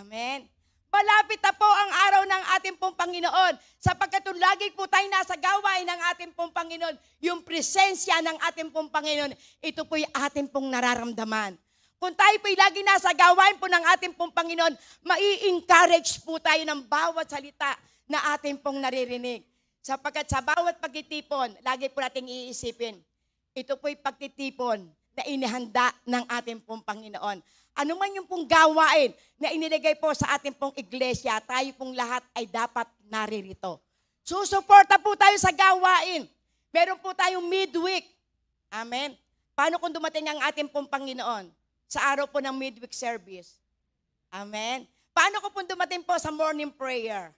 Amen. Malapit na po ang araw ng ating pong Panginoon. Sapagkat lagi po tayo nasa gawain ng ating pong Panginoon. Yung presensya ng ating pong Panginoon, ito po'y ating pong nararamdaman. Kung tayo po'y lagi nasa gawain po ng ating pong Panginoon, mai-encourage po tayo ng bawat salita na ating pong naririnig. Sapagkat sa bawat pagtitipon, lagi po nating iisipin, ito po'y pagtitipon na inihanda ng ating pong Panginoon. Ano man yung pong gawain na inilagay po sa ating pong iglesia, tayo pong lahat ay dapat naririto. Susuporta po tayo sa gawain. Meron po tayong midweek. Amen. Paano kung dumating ang ating pong Panginoon sa araw po ng midweek service? Amen. Paano kung dumating po sa morning prayer?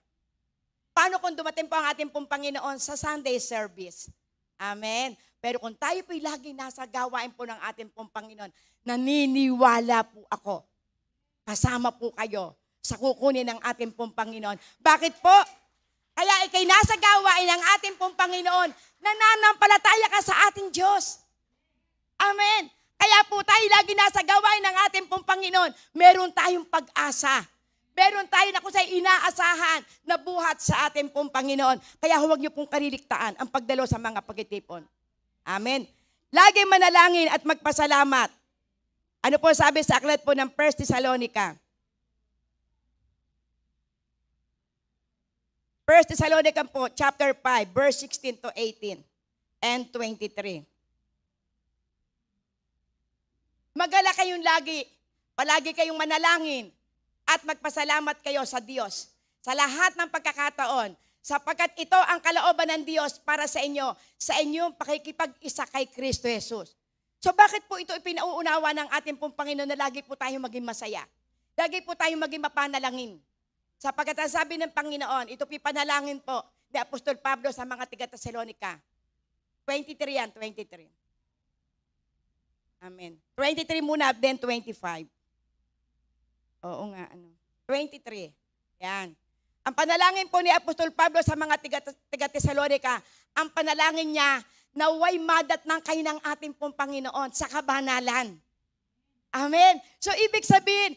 Paano kung dumating po ang ating pong Panginoon sa Sunday service? Amen. Pero kung tayo po'y lagi nasa gawain po ng ating pong Panginoon, naniniwala po ako, kasama po kayo sa kukunin ng ating pong Panginoon. Bakit po? Kaya ikay nasa gawain ng ating pong Panginoon, nananampalataya ka sa ating Diyos. Amen. Kaya po tayo lagi nasa gawain ng ating pong Panginoon, meron tayong pag-asa. Meron tayo na kung sa'y inaasahan na buhat sa ating pong Panginoon. Kaya huwag niyo pong kaliligtaan ang pagdalo sa mga pagtitipon. Amen. Lagi manalangin at magpasalamat. Ano po sabi sa aklat po ng 1 Thessalonica? 1 Thessalonica po, chapter 5, verse 16 to 18 and 23. Magala kayong lagi, palagi kayong manalangin at magpasalamat kayo sa Diyos sa lahat ng pagkakataon, sapagkat ito ang kalooban ng Diyos para sa inyong pakikipag-isa kay Kristo Jesus. So bakit po ito ipinauunawa ng ating pong Panginoon na lagi po tayong maging masaya? Lagi po tayong maging mapanalangin. Sapagkat ang sabi ng Panginoon, ito pipanalangin po ni Apostol Pablo sa mga taga-Thessalonica. 23 yan, 23. Amen. 23 muna, then 25. Oo nga, 23. Yan. Ang panalangin po ni Apostol Pablo sa mga taga-Thessalonica, ang panalangin niya, naway madatnang kayo ng ating pong Panginoon sa kabanalan. Amen. So ibig sabihin,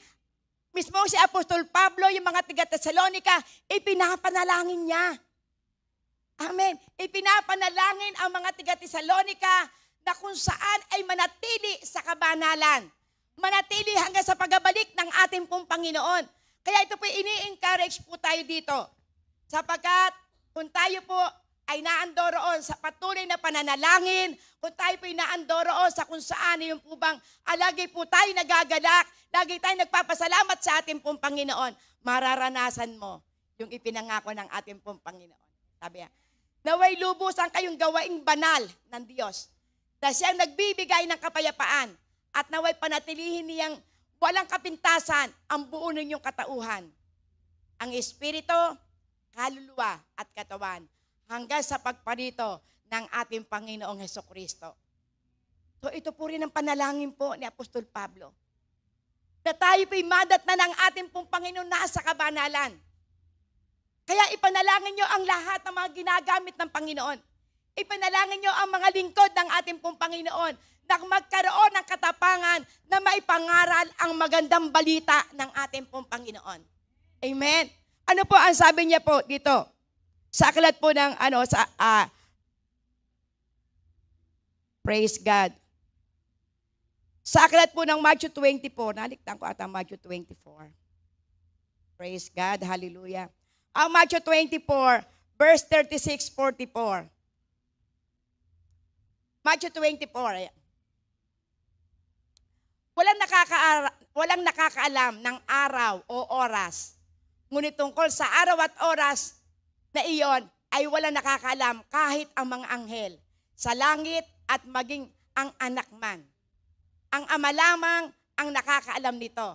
mismo si Apostol Pablo, yung mga taga-Thessalonica, ipinapanalangin niya. Amen. Ipinapanalangin ang mga taga-Thessalonica na kung saan ay manatili sa kabanalan. Manatili hanggang sa pagbabalik ng ating pong Panginoon. Kaya ito po, ini-encourage po tayo dito. Sapagkat kung tayo po ay naandoroon sa patuloy na pananalangin, kung tayo po ay naandoroon sa kung saan yung po bang lagi po tayo nagagalak, lagi tayo nagpapasalamat sa ating pong Panginoon, mararanasan mo yung ipinangako ng ating pong Panginoon. Sabi niya, naway lubusan kayong gawaing banal ng Diyos, na siyang nagbibigay ng kapayapaan, at naway panatilihin niyang walang kapintasan ang buo ninyong katauhan. Ang espiritu, kaluluwa at katawan hanggang sa pagparito ng ating Panginoong Hesukristo. So ito po rin ang panalangin po ni Apostol Pablo. Na tayo po'y madatnan ng ating pong Panginoon nasa kabanalan. Kaya ipanalangin nyo ang lahat ng mga ginagamit ng Panginoon. Ipanalangin nyo ang mga lingkod ng ating pong Panginoon na magkaroon ng katapangan na maipangaral ang magandang balita ng ating pong Panginoon. Amen. Ano po ang sabi niya po dito? Sa aklat po ng praise God. Sa aklat po ng Matthew 24, naliktan ko ata Matthew 24. Praise God, hallelujah. Ang Matthew 24, verse 36-44. Matthew 24, ayan. Walang nakakaalam ng araw o oras. Ngunit tungkol sa araw at oras na iyon ay walang nakakaalam kahit ang mga anghel sa langit at maging ang anak man. Ang ama lamang ang nakakaalam nito.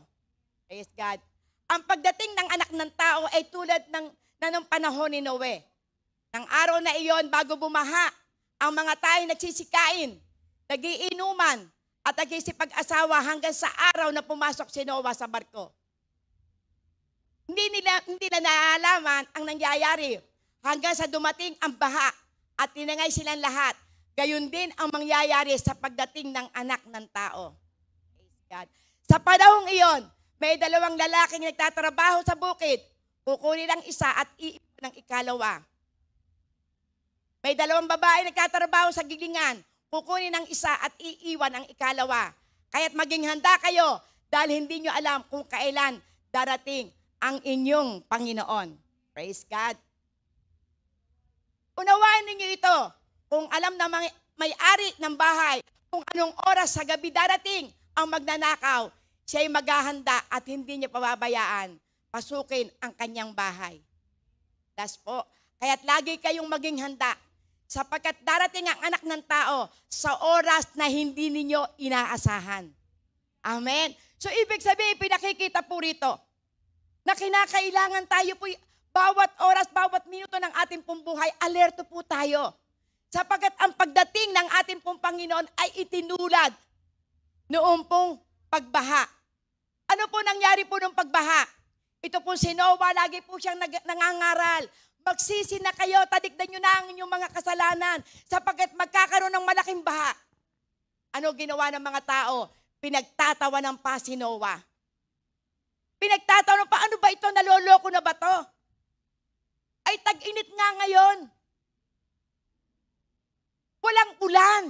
Praise God. Ang pagdating ng anak ng tao ay tulad ng panahon ni Noe. Nang araw na iyon, bago bumaha, ang mga tayo nagsisikain, nagiinuman, at nagsisipag-asawa hanggang sa araw na pumasok si Noah sa barko. Hindi nila naalaman ang nangyayari hanggang sa dumating ang baha at tinangay silang lahat. Gayon din ang mangyayari sa pagdating ng anak ng tao. Praise God. Sa panahong iyon, may dalawang lalaking nagtatrabaho sa bukid. Kukunin ang isa at iiwan ang ikalawa. May dalawang babae nagtatrabaho sa gilingan. Kukunin ang isa at iiwan ang ikalawa. Kaya't maging handa kayo dahil hindi nyo alam kung kailan darating ang inyong Panginoon. Praise God. Unawain ninyo ito. Kung alam na may-ari ng bahay, kung anong oras sa gabi darating ang magnanakaw, siya'y maghahanda at hindi niya pababayaan pasukin ang kanyang bahay. Das po. Kaya't lagi kayong maging handa sapagkat darating ang anak ng tao sa oras na hindi ninyo inaasahan. Amen. So ibig sabihin, pinakikita po rito na kinakailangan tayo po bawat oras, bawat minuto ng ating pong buhay, alerto po tayo. Sapagkat ang pagdating ng ating pong Panginoon ay itinulad noong pong pagbaha. Ano po nangyari po nung pagbaha? Ito po si Noah, lagi po siyang nangangaral. Magsisi na kayo, talikdan nyo na ang inyong mga kasalanan sapagkat magkakaroon ng malaking baha. Ano ginawa ng mga tao? Pinagtatawanan pa si Noah. Pinagtatawanan pa, ano ba ito? Naloloko na ba to? Ay tag-init nga ngayon. Walang ulan.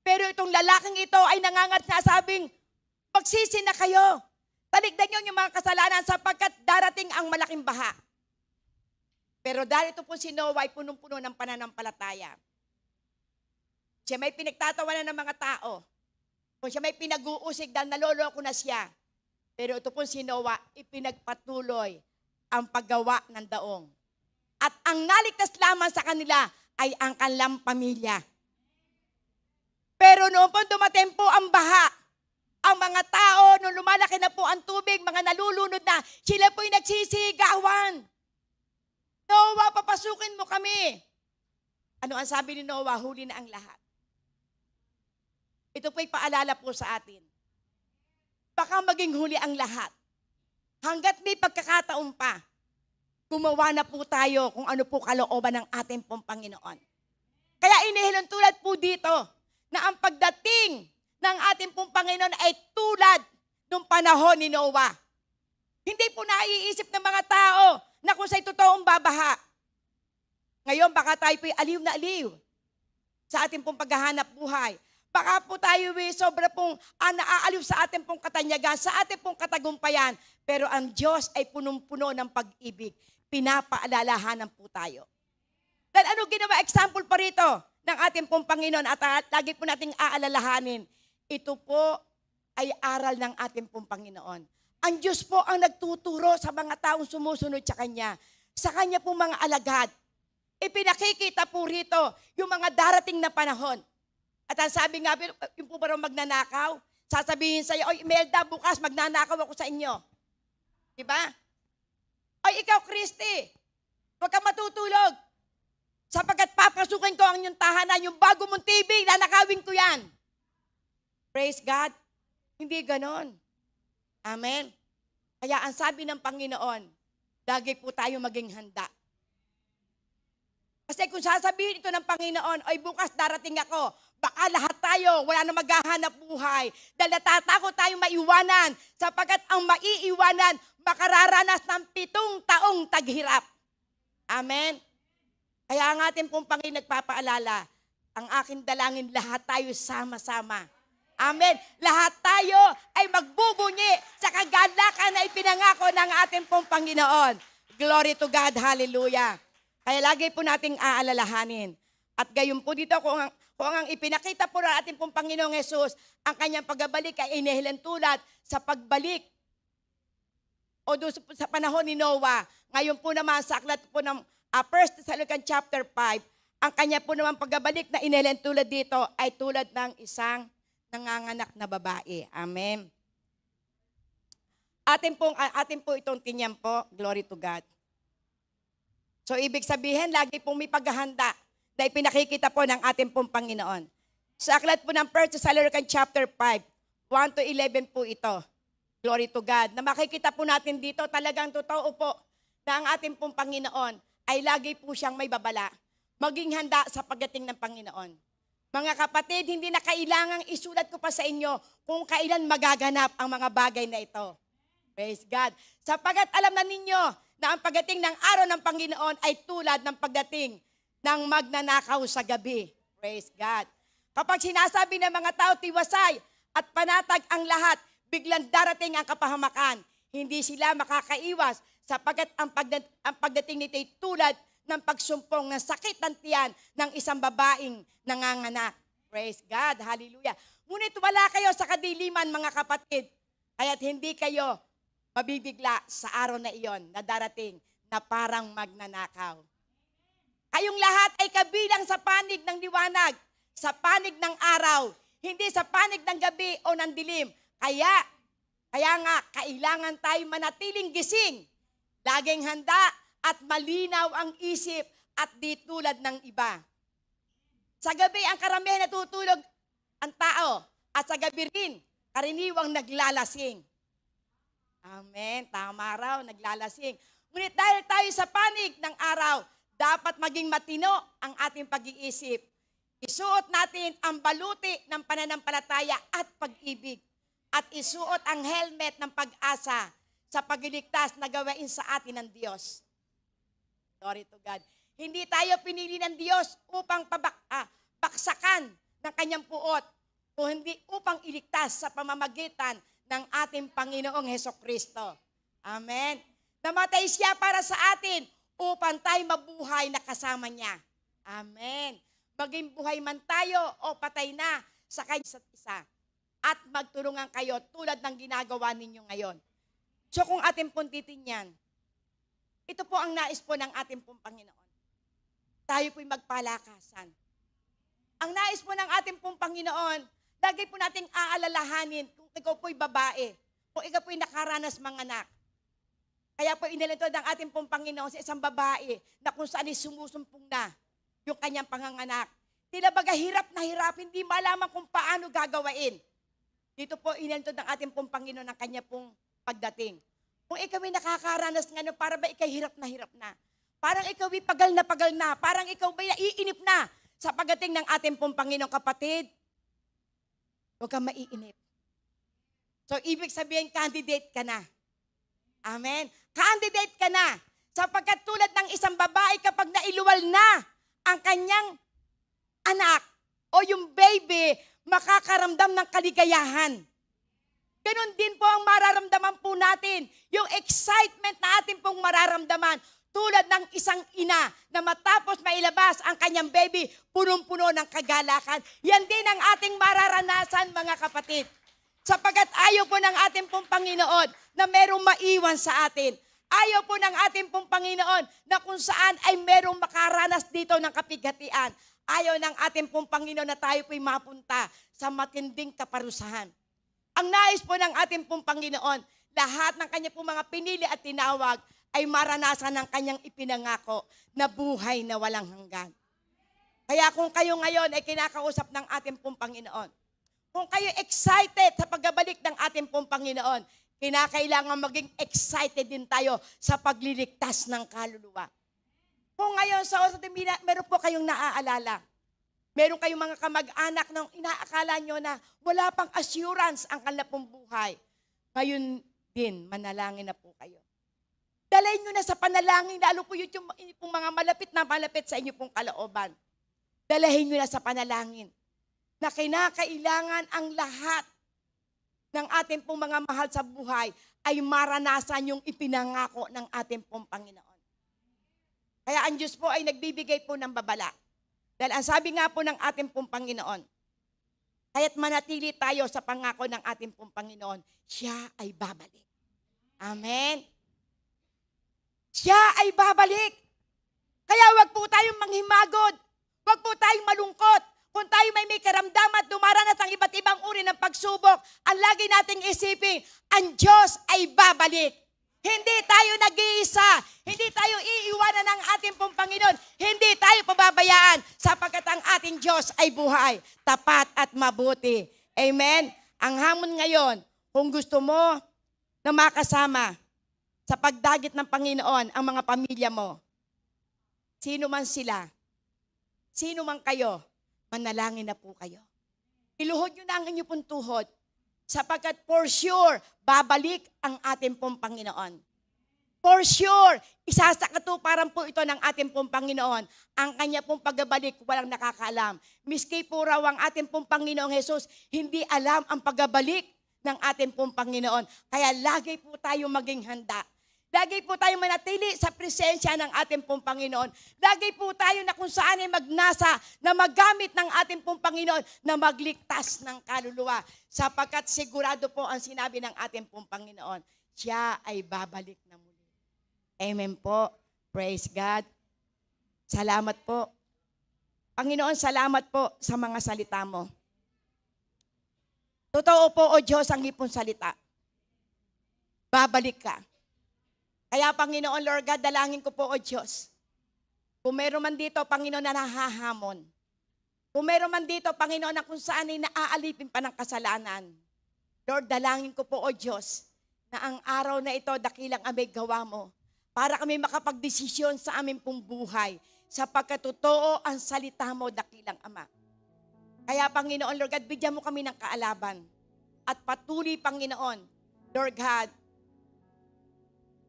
Pero itong lalaking ito ay nangangat na sabing, magsisi na kayo. Talikdan nyo yung mga kasalanan sapagkat darating ang malaking baha. Pero dahil ito po si Noah ay punong-puno ng pananampalataya. Siya may pinagtatawanan ng mga tao. Kung siya may pinag-uusig dahil naloloko na siya. Pero ito po si Noah, ipinagpatuloy ang paggawa ng daong. At ang naligtas lamang sa kanila ay ang kanilang pamilya. Pero noon po dumating po ang baha. Ang mga tao, nung lumalaki na po ang tubig, mga nalulunod na, sila po'y nagsisigawan. Noah, papasukin mo kami. Ano ang sabi ni Noah? Huli na ang lahat. Ito po'y paalala po sa atin. Baka maging huli ang lahat. Hanggat may pagkakataon pa, gumawa na po tayo kung ano po kalooban ng ating pong Panginoon. Kaya inihilong tulad po dito na ang pagdating ng ating pong Panginoon ay tulad nung panahon ni Noah. Hindi po naiisip ng mga tao na kung sa'y totoong babaha. Ngayon, baka tayo po'y aliw na aliw sa ating pong paghahanap buhay. Baka po tayo sobra pong naaaliw sa ating pong katanyagan, sa ating pong katagumpayan. Pero ang Diyos ay punong-puno ng pag-ibig. Pinapaalalahanan po tayo. Dahil ano ginawa? Example pa rito ng ating pong Panginoon at lagi po nating aalalahanin. Ito po ay aral ng ating pong Panginoon. Ang Diyos po ang nagtuturo sa mga taong sumusunod sa Kanya. Sa Kanya pong mga alagad. Ipinakikita po rito yung mga darating na panahon. At ang sabi nga, yung po ba magnanakaw? Sasabihin sa'yo, oy Imelda, bukas magnanakaw ako sa inyo. Diba? Oy ikaw, Christy, huwag kang matutulog. Sapagkat papasukin ko ang inyong tahanan, yung bago mong TV, nanakawin ko yan. Praise God. Hindi ganon. Amen. Kaya ang sabi ng Panginoon, lagi po tayo maging handa. Kasi kung sasabihin ito ng Panginoon, ay bukas darating ako, baka lahat tayo, wala na maghahanap buhay. Dahil natatakot tayo maiwanan, sapagkat ang maiiwanan, makararanas ng 7 taong taghirap. Amen. Kaya ang ating pong Panginoon nagpapaalala, ang aking dalangin, lahat tayo sama-sama. Amen. Lahat tayo ay magbubunyi sa kagalakan na ipinangako ng ating pong Panginoon. Glory to God. Hallelujah. Kaya lagi po nating aalalahanin. At gayon po dito, kung ang ipinakita po ng ating pong Panginoong Jesus, ang kanyang pagbabalik ay inihilan tulad sa pagbalik o doon sa panahon ni Noah. Ngayon po naman sa aklat po ng 1 Thessalonians chapter 5, ang kanya po naman pagbabalik na inihilan tulad dito ay tulad ng isang nanganganak na babae. Amen. Atin po itong tinyan po. Glory to God. So ibig sabihin, lagi pong may paghahanda na ipinakikita po ng ating pong Panginoon. Sa aklat po ng 1 Thessalonians chapter 5, 1 to 11 po ito. Glory to God. Na makikita po natin dito, talagang totoo po na ang ating pong Panginoon ay lagi po siyang may babala. Maging handa sa pagdating ng Panginoon. Mga kapatid, hindi na kailangang isulat ko pa sa inyo kung kailan magaganap ang mga bagay na ito. Praise God. Sapagat alam na ninyo na ang pagdating ng araw ng Panginoon ay tulad ng pagdating ng magnanakaw sa gabi. Praise God. Kapag sinasabi ng mga tao, tiwasay at panatag ang lahat, biglang darating ang kapahamakan. Hindi sila makakaiwas sapagat ang pagdating nito ay tulad ng pagsumpong ng sakit ng tiyan ng isang babaeng nanganganak. Praise God. Hallelujah. Ngunit wala kayo sa kadiliman, mga kapatid. Kaya't hindi kayo mabibigla sa araw na iyon na darating na parang magnanakaw. Kayong lahat ay kabilang sa panig ng liwanag, sa panig ng araw, hindi sa panig ng gabi o ng dilim. Kaya nga, kailangan tayo manatiling gising, laging handa at malinaw ang isip at di tulad ng iba. Sa gabi, ang karamihan natutulog ang tao at sa gabi rin, karaniwang naglalasing. Amen. Tama raw, naglalasing. Ngunit dahil tayo sa panig ng araw, dapat maging matino ang ating pag-iisip. Isuot natin ang baluti ng pananampalataya at pag-ibig. At isuot ang helmet ng pag-asa sa pagliligtas na gawain sa atin ng Diyos. Glory to God. Hindi tayo pinili ng Diyos upang paksakan ng kanyang puot, o hindi upang iligtas sa pamamagitan ng ating Panginoong Hesukristo. Amen. Namatay siya para sa atin upang tayo mabuhay na kasama niya. Amen. Maging buhay man tayo o patay na sa kanya isa't isa. At magtulungan kayo tulad ng ginagawa ninyo ngayon. So kung ating pong titingnan, ito po ang nais po ng ating pong Panginoon. Tayo po'y magpalakasan. Ang nais po ng ating pong Panginoon, lagi po nating aalalahanin kung ikaw po'y babae, kung ikaw po'y nakaranas manganak. Kaya po inilantod ng ating pong Panginoon sa isang babae na kung saan ay sumusumpong na yung kanyang panganganak. Tila baga hirap na hirap, hindi malaman kung paano gagawain. Dito po inilantod ng ating pong Panginoon ang kanya pong pagdating. Kung ikaw ay nakakaranas ng ano, para ba ikaw hirap na, parang ikaw ay pagal na, parang ikaw ay naiinip na sa pagdating ng ating pong Panginoon, kapatid, huwag kang maiinip. So, ibig sabihin, candidate ka na. Amen? Candidate ka na. Sapagkat tulad ng isang babae, kapag nailuwal na ang kanyang anak o yung baby, makakaramdam ng kaligayahan. Ganon din po ang mararamdaman po natin. Yung excitement na atin pong mararamdaman. Tulad ng isang ina na matapos mailabas ang kanyang baby, punong-puno ng kagalakan. Yan din ang ating mararanasan, mga kapatid. Sapagat ayaw po ng ating pong Panginoon na merong maiwan sa atin. Ayaw po ng ating pong Panginoon na kung saan ay merong makaranas dito ng kapighatian. Ayaw ng ating pong Panginoon na tayo po'y mapunta sa matinding kaparusahan. Ang nais po ng ating pong Panginoon, lahat ng kanya pong mga pinili at tinawag ay maranasan ng kanyang ipinangako na buhay na walang hanggan. Kaya kung kayo ngayon ay kinakausap ng ating pong Panginoon, kung kayo excited sa pagbabalik ng ating pong Panginoon, kinakailangan maging excited din tayo sa pagliligtas ng kaluluwa. Kung ngayon sa oras natin, meron po kayong naaalala, meron kayong mga kamag-anak na inaakala nyo na wala pang assurance ang kanilang pong buhay. Ngayon din, manalangin na po kayo. Dalhin nyo na sa panalangin, lalo po yung mga malapit sa inyo pong kalooban. Dalhin nyo na sa panalangin na kinakailangan ang lahat ng ating pong mga mahal sa buhay ay maranasan yung ipinangako ng ating pong Panginoon. Kaya ang Diyos po ay nagbibigay po ng babala. Dahil ang sabi nga po ng ating pong Panginoon, kaya't manatili tayo sa pangako ng ating pong Panginoon, siya ay babalik. Amen. Siya ay babalik. Kaya wag po tayong manghimagod. Wag po tayong malungkot. Kung tayo may karamdaman at dumaranas ang iba't ibang uri ng pagsubok, ang lagi nating isipin, ang Diyos ay babalik. Hindi tayo nag-iisa. Hindi tayo iiwanan ng ating pong Panginoon. Hindi tayo pababayaan sapagkat ang ating Diyos ay buhay, tapat at mabuti. Amen? Ang hamon ngayon, kung gusto mo na makasama sa pagdagit ng Panginoon ang mga pamilya mo, sino man sila, sino man kayo, manalangin na po kayo. Iluhod nyo na ang inyong pong tuhod sapagkat for sure, babalik ang ating pong Panginoon. For sure, isasakatuparan po ito ng ating pong Panginoon. Ang kanya pong pagbabalik, walang nakakaalam. Miski po raw ang ating pong Panginoong Jesus, hindi alam ang pagbabalik ng ating pong Panginoon. Kaya lagi po tayo maging handa. Lagi po tayo manatili sa presensya ng ating pong Panginoon. Lagi po tayo na kung saan ay magnasa na maggamit ng ating pong Panginoon na magligtas ng kaluluwa. Sapagkat sigurado po ang sinabi ng ating pong Panginoon, siya ay babalik na muli. Amen po. Praise God. Salamat po. Panginoon, salamat po sa mga salita mo. Totoo po, O Diyos, ang ipong salita. Babalik ka. Kaya, Panginoon, Lord God, dalangin ko po, O Diyos. Kung meron man dito, Panginoon, na nahahamon. Kung meron man dito, Panginoon, na kung saan ay naaalipin pa ng kasalanan. Lord, dalangin ko po, O Diyos, na ang araw na ito, dakilang amay gawa mo, para kami makapagdesisyon sa aming pong buhay, sapagkat totoo ang salita mo, dakilang Ama. Kaya, Panginoon, Lord God, bigyan mo kami ng kaalaban. At patuloy, Panginoon, Lord God,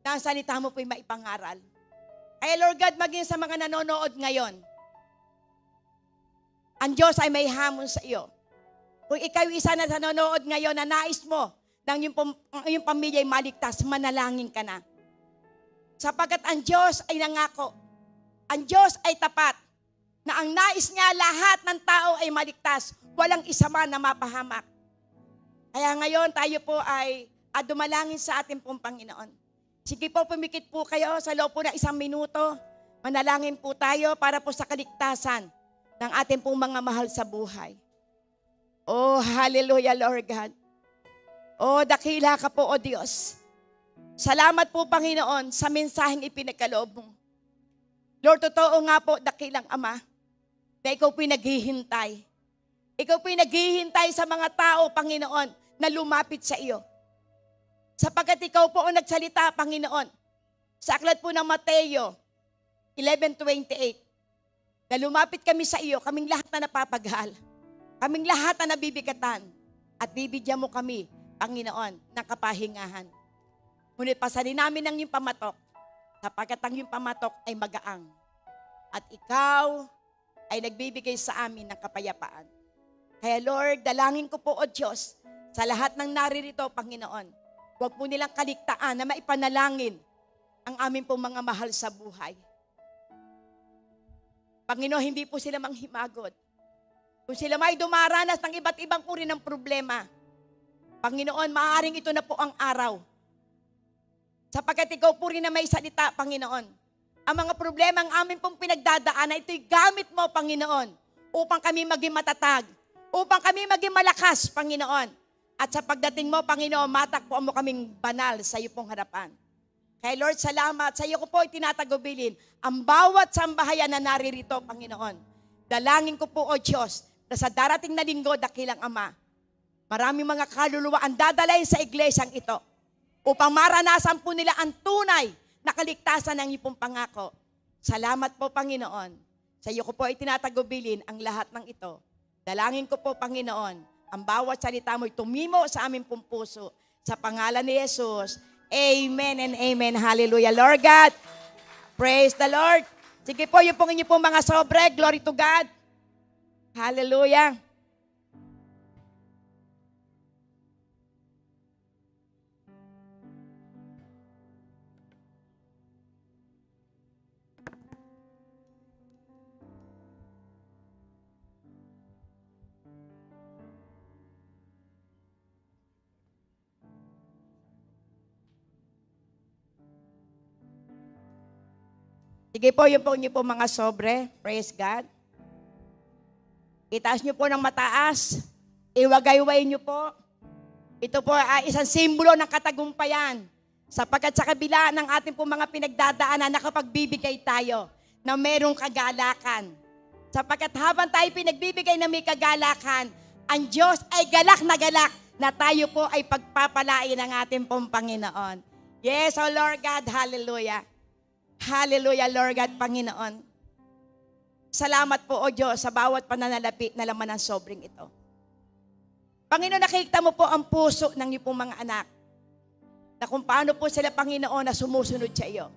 na ang salita mo po'y maipangaral. Kaya Lord God, maging sa mga nanonood ngayon, ang Diyos ay may hamon sa iyo. Kung ikaw isa na nanonood ngayon na nais mo na yung pamilya ay maligtas, manalangin ka na. Sapagkat ang Diyos ay nangako, ang Diyos ay tapat, na ang nais niya lahat ng tao ay maligtas, walang isa man na mapahamak. Kaya ngayon tayo po ay dumalangin sa ating pong Panginoon. Sige po, pumikit po kayo sa loob po na 1 minuto. Manalangin po tayo para po sa kaligtasan ng ating pong mga mahal sa buhay. Oh, hallelujah, Lord God. Oh, dakila ka po, O Diyos. Salamat po, Panginoon, sa mensaheng ipinagkaloob mo. Lord, totoo nga po, dakilang Ama, na ikaw pinaghihintay. Ikaw pinaghihintay sa mga tao, Panginoon, na lumapit sa iyo. Sapagkat ikaw po ang nagsalita, Panginoon, sa aklat po ng Mateo 11:28, na lumapit kami sa iyo, kaming lahat na napapaghal, kaming lahat na nabibigatan, at bibigyan mo kami, Panginoon, ng kapahingahan. Ngunit pasanin namin ang iyong pamatok, sapagkat ang iyong pamatok ay magaang, at ikaw ay nagbibigay sa amin ng kapayapaan. Kaya Lord, dalangin ko po, O Diyos, sa lahat ng naririto, Panginoon, huwag po nilang kaligtaan na maipanalangin ang aming pong mga mahal sa buhay. Panginoon, hindi po sila manghimagod. Kung sila may dumaranas ng iba't ibang uri ng problema, Panginoon, maaaring ito na po ang araw. Sapagkat ikaw po rin na may salita, Panginoon. Ang mga problema ang aming pong pinagdadaanan, ito'y gamit mo, Panginoon, upang kami maging matatag, upang kami maging malakas, Panginoon. At sa pagdating mo, Panginoon, matakpuan mo kaming banal sa iyo pong harapan. Kaya Lord, salamat. Sa iyo ko po itinatagubilin ang bawat sambahayan na naririto, Panginoon. Dalangin ko po, O Diyos, na sa darating na linggo, dakilang Ama, maraming mga kaluluwa ang dadalhin sa iglesyang ito upang maranasan po nila ang tunay na kaligtasan ng iyong pangako. Salamat po, Panginoon. Sa iyo ko po itinatagubilin ang lahat ng ito. Dalangin ko po, Panginoon, ang bawat salita mo'y tumimo sa aming pong puso. Sa pangalan ni Jesus, amen and amen. Hallelujah. Lord God, praise the Lord. Sige po, yung pong inyo pong mga sobre. Glory to God. Hallelujah. Sige po, yung po niyo po mga sobre. Praise God. Itaas niyo po ng mataas. Iwagay-way niyo po. Ito po ay isang simbolo ng katagumpayan Sapagkat sa kabila ng ating pong mga pinagdadaanan, nakapagbibigay tayo na merong kagalakan. Sapagkat habang tayo pinagbibigay na may kagalakan, ang Diyos ay galak na tayo po ay pagpapalain ng ating pong Panginoon. Yes, O Lord God, hallelujah. Hallelujah, Lord God, Panginoon. Salamat po, O Diyos, sa bawat pananalapit na laman ng sobring ito. Panginoon, nakikita mo po ang puso ng iyong pong mga anak na kung paano po sila, Panginoon, na sumusunod sa iyo.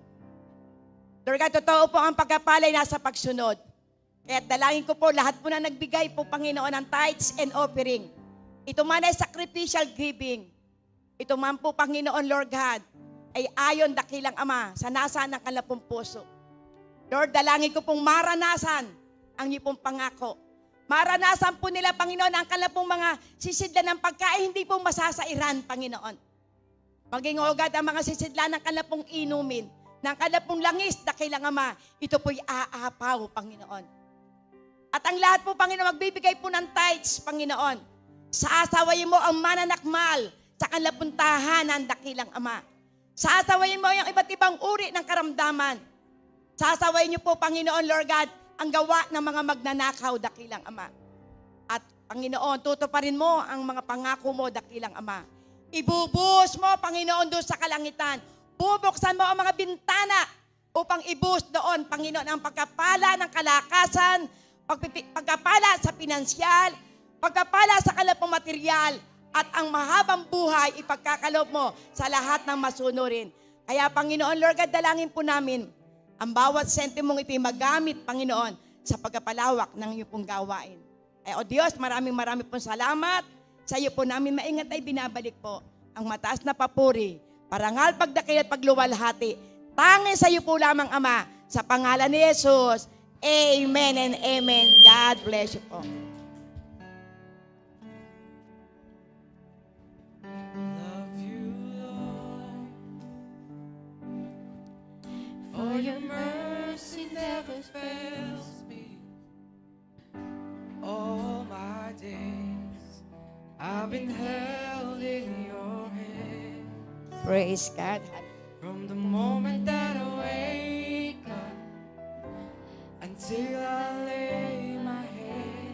Lord God, totoo po ang pagkapalay nasa pagsunod. Kaya dalangin ko po, lahat po na nagbigay po, Panginoon, ng tithes and offering. Ito man ay sacrificial giving. Ito man po, Panginoon, Lord God, ay ayon dakilang Ama sa nasa ng kanilang puso. Lord, dalangin ko pong maranasan ang iyong pong pangako. Maranasan po nila, Panginoon, ang kanilang pong mga sisidlan ng pagkain, hindi po masasairan, Panginoon. Maging, O God, ang mga sisidlan ng kanilang pong inumin, ng kanilang pong langis dakilang Ama, ito po'y aapaw, Panginoon. At ang lahat po, Panginoon, magbibigay po ng tithes, Panginoon. Saasawayin mo ang mananakmal sa kanilang puntahan ng dakilang Ama. Saasawayin mo yung iba't ibang uri ng karamdaman. Saasawayin niyo po, Panginoon, Lord God, ang gawa ng mga magnanakaw, dakilang Ama. At, Panginoon, tutuparin mo ang mga pangako mo, dakilang Ama. Ibubuhos mo, Panginoon, doon sa kalangitan. Bubuksan mo ang mga bintana upang ibuhos doon, Panginoon, ang pagkapala ng kalakasan, pagkapala sa pinansyal, pagkapala sa kalapong material, at ang mahabang buhay ipagkakalob mo sa lahat ng masunurin. Kaya, Panginoon, Lord God, dalangin po namin ang bawat sentimong ito'y magamit, Panginoon, sa pagkapalawak ng iyong pong gawain. Ay, O Diyos, maraming pong salamat. Sa iyo po namin maingat ay binabalik po ang mataas na papuri, parangal, pagdakil at pagluwalhati. Tanging sa iyo po lamang, Ama, sa pangalan ni Jesus. Amen and amen. God bless you po. Love you, Lord, for your mercy never fails me. All my days I've been held in your hand. Praise God. From the moment that I wake up until I lay my head,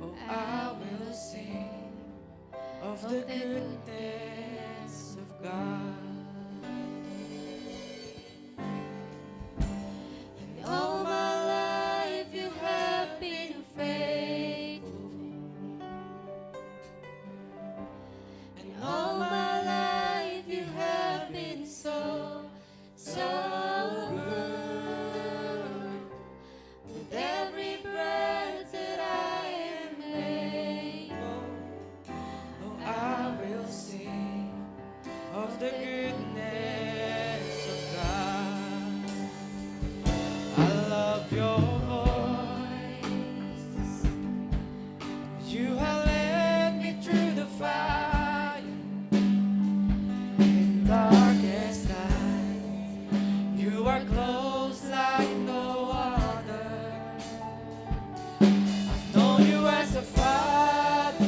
oh, I will sing of the goodness of God. And all my life you have been faithful, and all my life you have been so good. With every breath that I am able, oh, I will sing of the goodness of God. I love your voice. You have led me through the fire in darkest night. You are close like no other. I've known you as a father.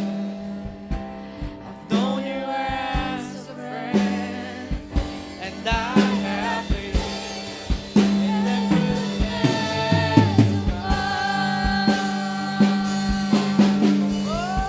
I've known you as a friend, and I have lived in the goodness of God. Oh,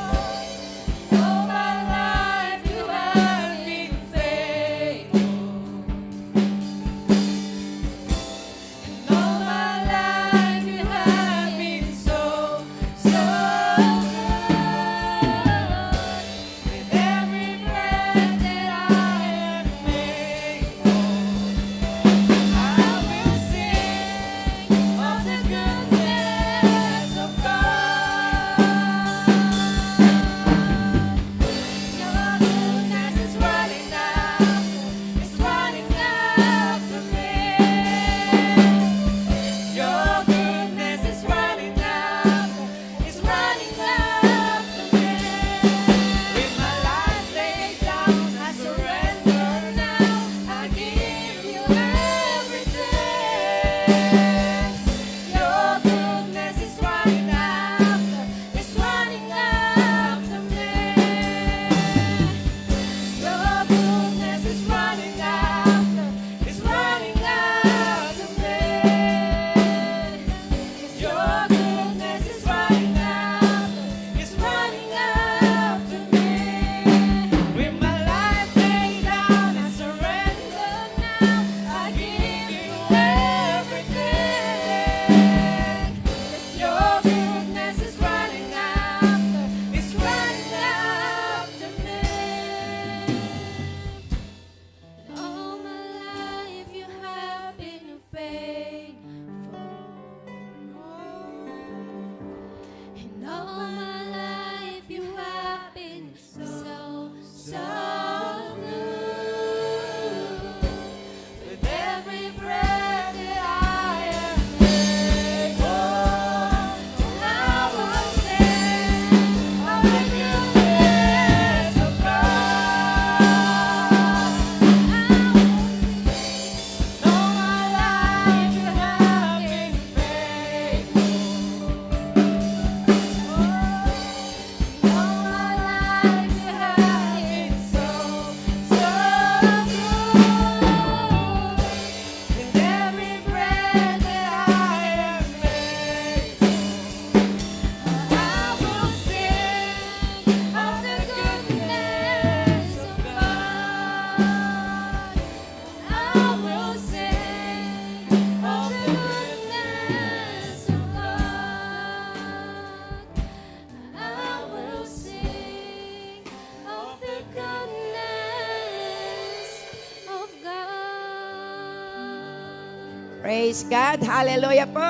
Praise God. Hallelujah po.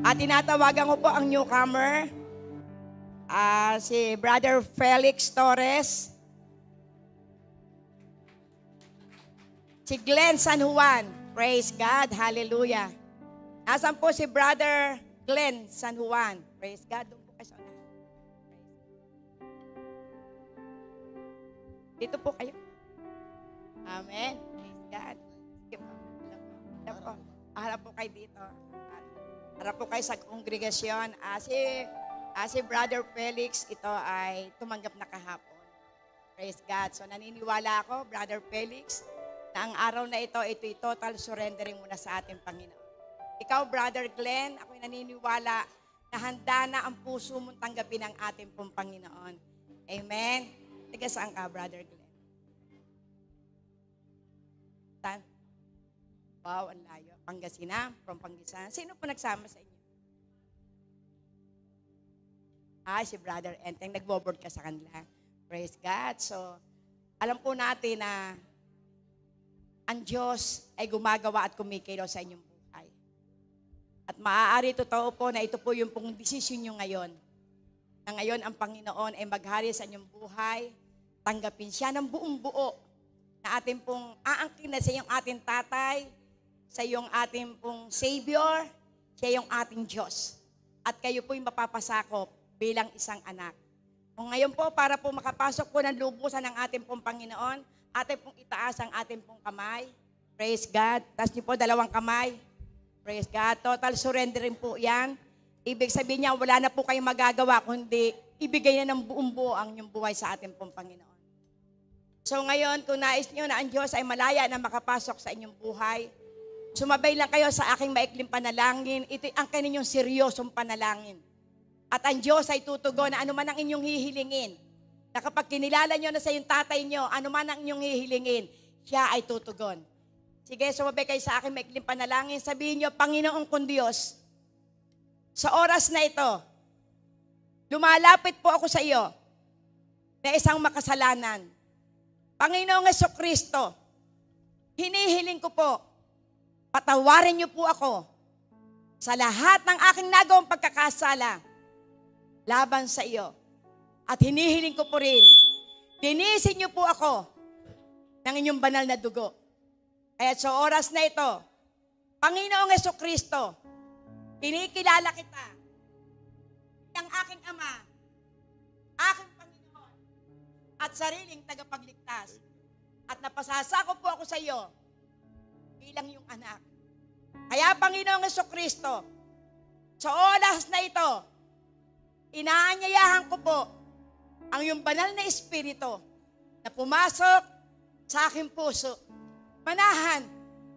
At tinatawagan ko po ang newcomer, si Brother Felix Torres. Si Glenn San Juan. Praise God. Hallelujah. Nasaan po si Brother Glenn San Juan? Praise God. Doon po kayo sa unahan. Dito po kayo. Amen. Praise God. Sige po. Harap po. Harap po kayo dito. Harap po kayo sa kongregasyon. Si Brother Felix, ito ay tumanggap na kahapon. Praise God. So naniniwala ako, Brother Felix, na ang araw na ito'y total surrendering muna sa ating Panginoon. Ikaw, Brother Glenn, ako'y naniniwala na handa na ang puso mong tanggapin ang ating pong Panginoon. Amen. Tiga saan ka, Brother Glenn? Saan? Wow, ang layo. Pangasinan, from Pangasinan. Sino po nagsama sa inyo? Si Brother Enteng. Nagbo-board ka sa kanila. Praise God. So, alam po natin na ang Diyos ay gumagawa at kumikilos sa inyong buhay. At maaari totoo po na ito po yung pong desisyon nyo ngayon. Na ngayon ang Panginoon ay maghari sa inyong buhay, tanggapin siya ng buong buo na ating pong aangkin na sa iyong ating tatay, sa iyong ating pong Savior, siya yung ating Diyos. At kayo po'y mapapasakop bilang isang anak. Kung ngayon po, para po makapasok po ng lubusan ng ating pong Panginoon, ating pong itaas ang ating pong kamay. Praise God. Taas niyo po dalawang kamay. Praise God. Total surrendering po yan. Ibig sabihin niya, wala na po kayong magagawa, kundi ibigay na ng buong buo ang inyong buhay sa ating pong Panginoon. So ngayon, kung nais niyo na ang Diyos ay malaya na makapasok sa inyong buhay, sumabay lang kayo sa aking maikling panalangin. Ito ang kaninyong seryosong panalangin. At ang Diyos ay tutugon na anuman ang inyong hihilingin. Na kapag kinilala nyo na sa yung tatay nyo, anuman ang inyong hihilingin, siya ay tutugon. Sige, sumabay kayo sa aking maikling panalangin. Sabihin nyo, Panginoong kong Diyos, sa oras na ito, lumalapit po ako sa iyo na isang makasalanan. Panginoong Jesucristo, hinihiling ko po, patawarin niyo po ako sa lahat ng aking nagawang pagkakasala laban sa iyo. At hinihiling ko po rin, linisin niyo po ako ng inyong banal na dugo. Kaya sa oras na ito, Panginoong Jesucristo, kinikilala kita ng aking Ama, aking Panginoon, at sariling tagapagligtas. At napasasakop po ako sa iyo bilang iyong anak. Kaya Panginoong Jesucristo, sa oras na ito, inaanyayahan ko po ang iyong banal na Espiritu na pumasok sa aking puso, manahan,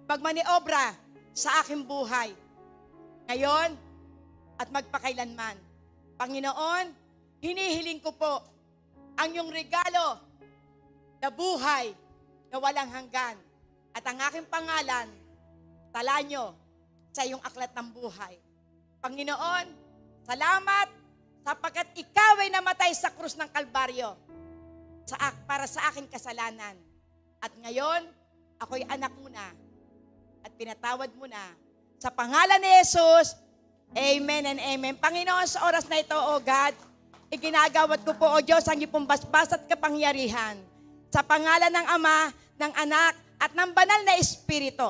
magmaniobra sa aking buhay, ngayon at magpakailanman. Panginoon, hinihiling ko po ang iyong regalo na buhay na walang hanggan. At ang aking pangalan, tala nyo sa iyong aklat ng buhay. Panginoon, salamat sapagkat ikaw ay namatay sa krus ng Kalbaryo para sa aking kasalanan. At ngayon, ako'y anak mo na at pinatawad mo na. Sa pangalan ni Jesus, amen and amen. Panginoon, sa oras na ito, O God, iginagawad ko po, O Diyos, ang iyong basbas at kapangyarihan. Sa pangalan ng Ama, ng Anak, at ng Banal na Espiritu.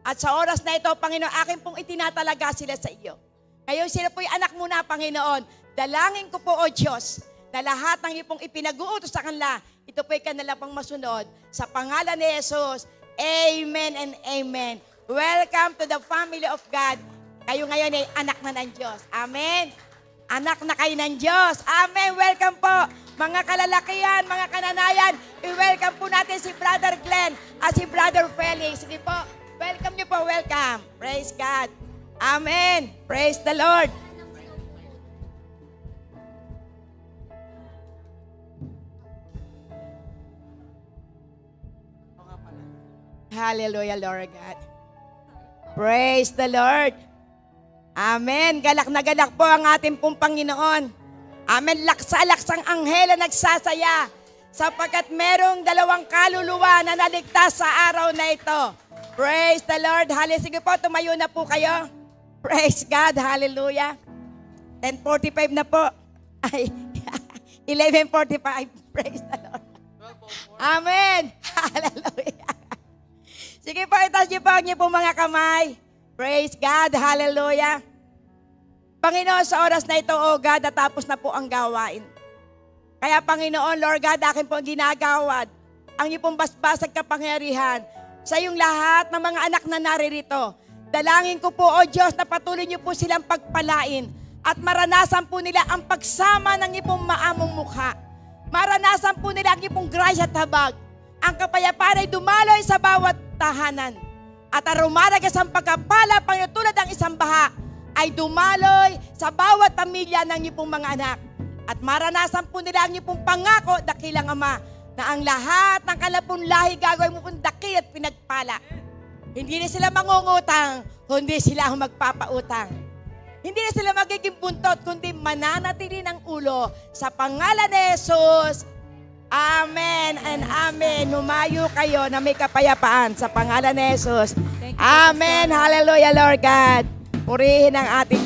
At sa oras na ito, Panginoon, akin pong itinatalaga sila sa iyo. Ngayon sila po'y anak mo na, Panginoon. Dalangin ko po, O Diyos, na lahat ng iyong ipinag-uutos sa kanila, ito po'y kanila pang masunod. Sa pangalan ni Jesus, amen and amen. Welcome to the family of God. Kayo ngayon ay anak na ng Diyos. Amen. Anak na kayo ng Diyos. Amen. Welcome po. Mga kalalakihan, mga kananayan, i-welcome po natin si Brother Glenn at si Brother Felix. Sige po. Welcome niyo po. Welcome. Praise God. Amen. Praise the Lord. Hallelujah, Lord God. Praise the Lord. Amen. Galak na galak po ang ating pong Panginoon. Amen. Laksa-laksang anghel na nagsasaya sapagkat merong 2 kaluluwa na naligtas sa araw na ito. Praise the Lord. Hallelujah. Sige po, tumayo na po kayo. Praise God. Hallelujah. 10:45 na po. Ay, 11:45. Praise the Lord. Amen. Hallelujah. Sige po, itaas niyo po ang niyo po mga kamay. Praise God. Hallelujah. Panginoon, sa oras na ito, oh God, natapos na po ang gawain. Kaya Panginoon, Lord God, akin po ang ginagawad. Ang niyo pong basbasag kapangyarihan sa iyong lahat ng mga anak na naririto. Dalangin ko po, O Diyos, na patuloy niyo po silang pagpalain at maranasan po nila ang pagsama ng iyong maamong mukha. Maranasan po nila ang iyong grasya at habag. Ang kapayapaan ay dumaloy sa bawat tahanan. At ang rumaragas ang pagkapala, Panginoon, tulad ng isang baha, ay dumaloy sa bawat pamilya ng iyong mga anak. At maranasan po nila ang iyong pangako, dakilang Ama, na ang lahat ng kalapong lahi gagawin mo pong daki at pinagpala. Hindi na sila mangungutang, kundi sila ang magpapautang. Hindi na sila magiging buntot, kundi mananatili ng ulo. Sa pangalan ni Jesus, Amen and Amen. Humayo kayo na may kapayapaan sa pangalan ni Jesus. Amen. Hallelujah, Lord God. Purihin ang ating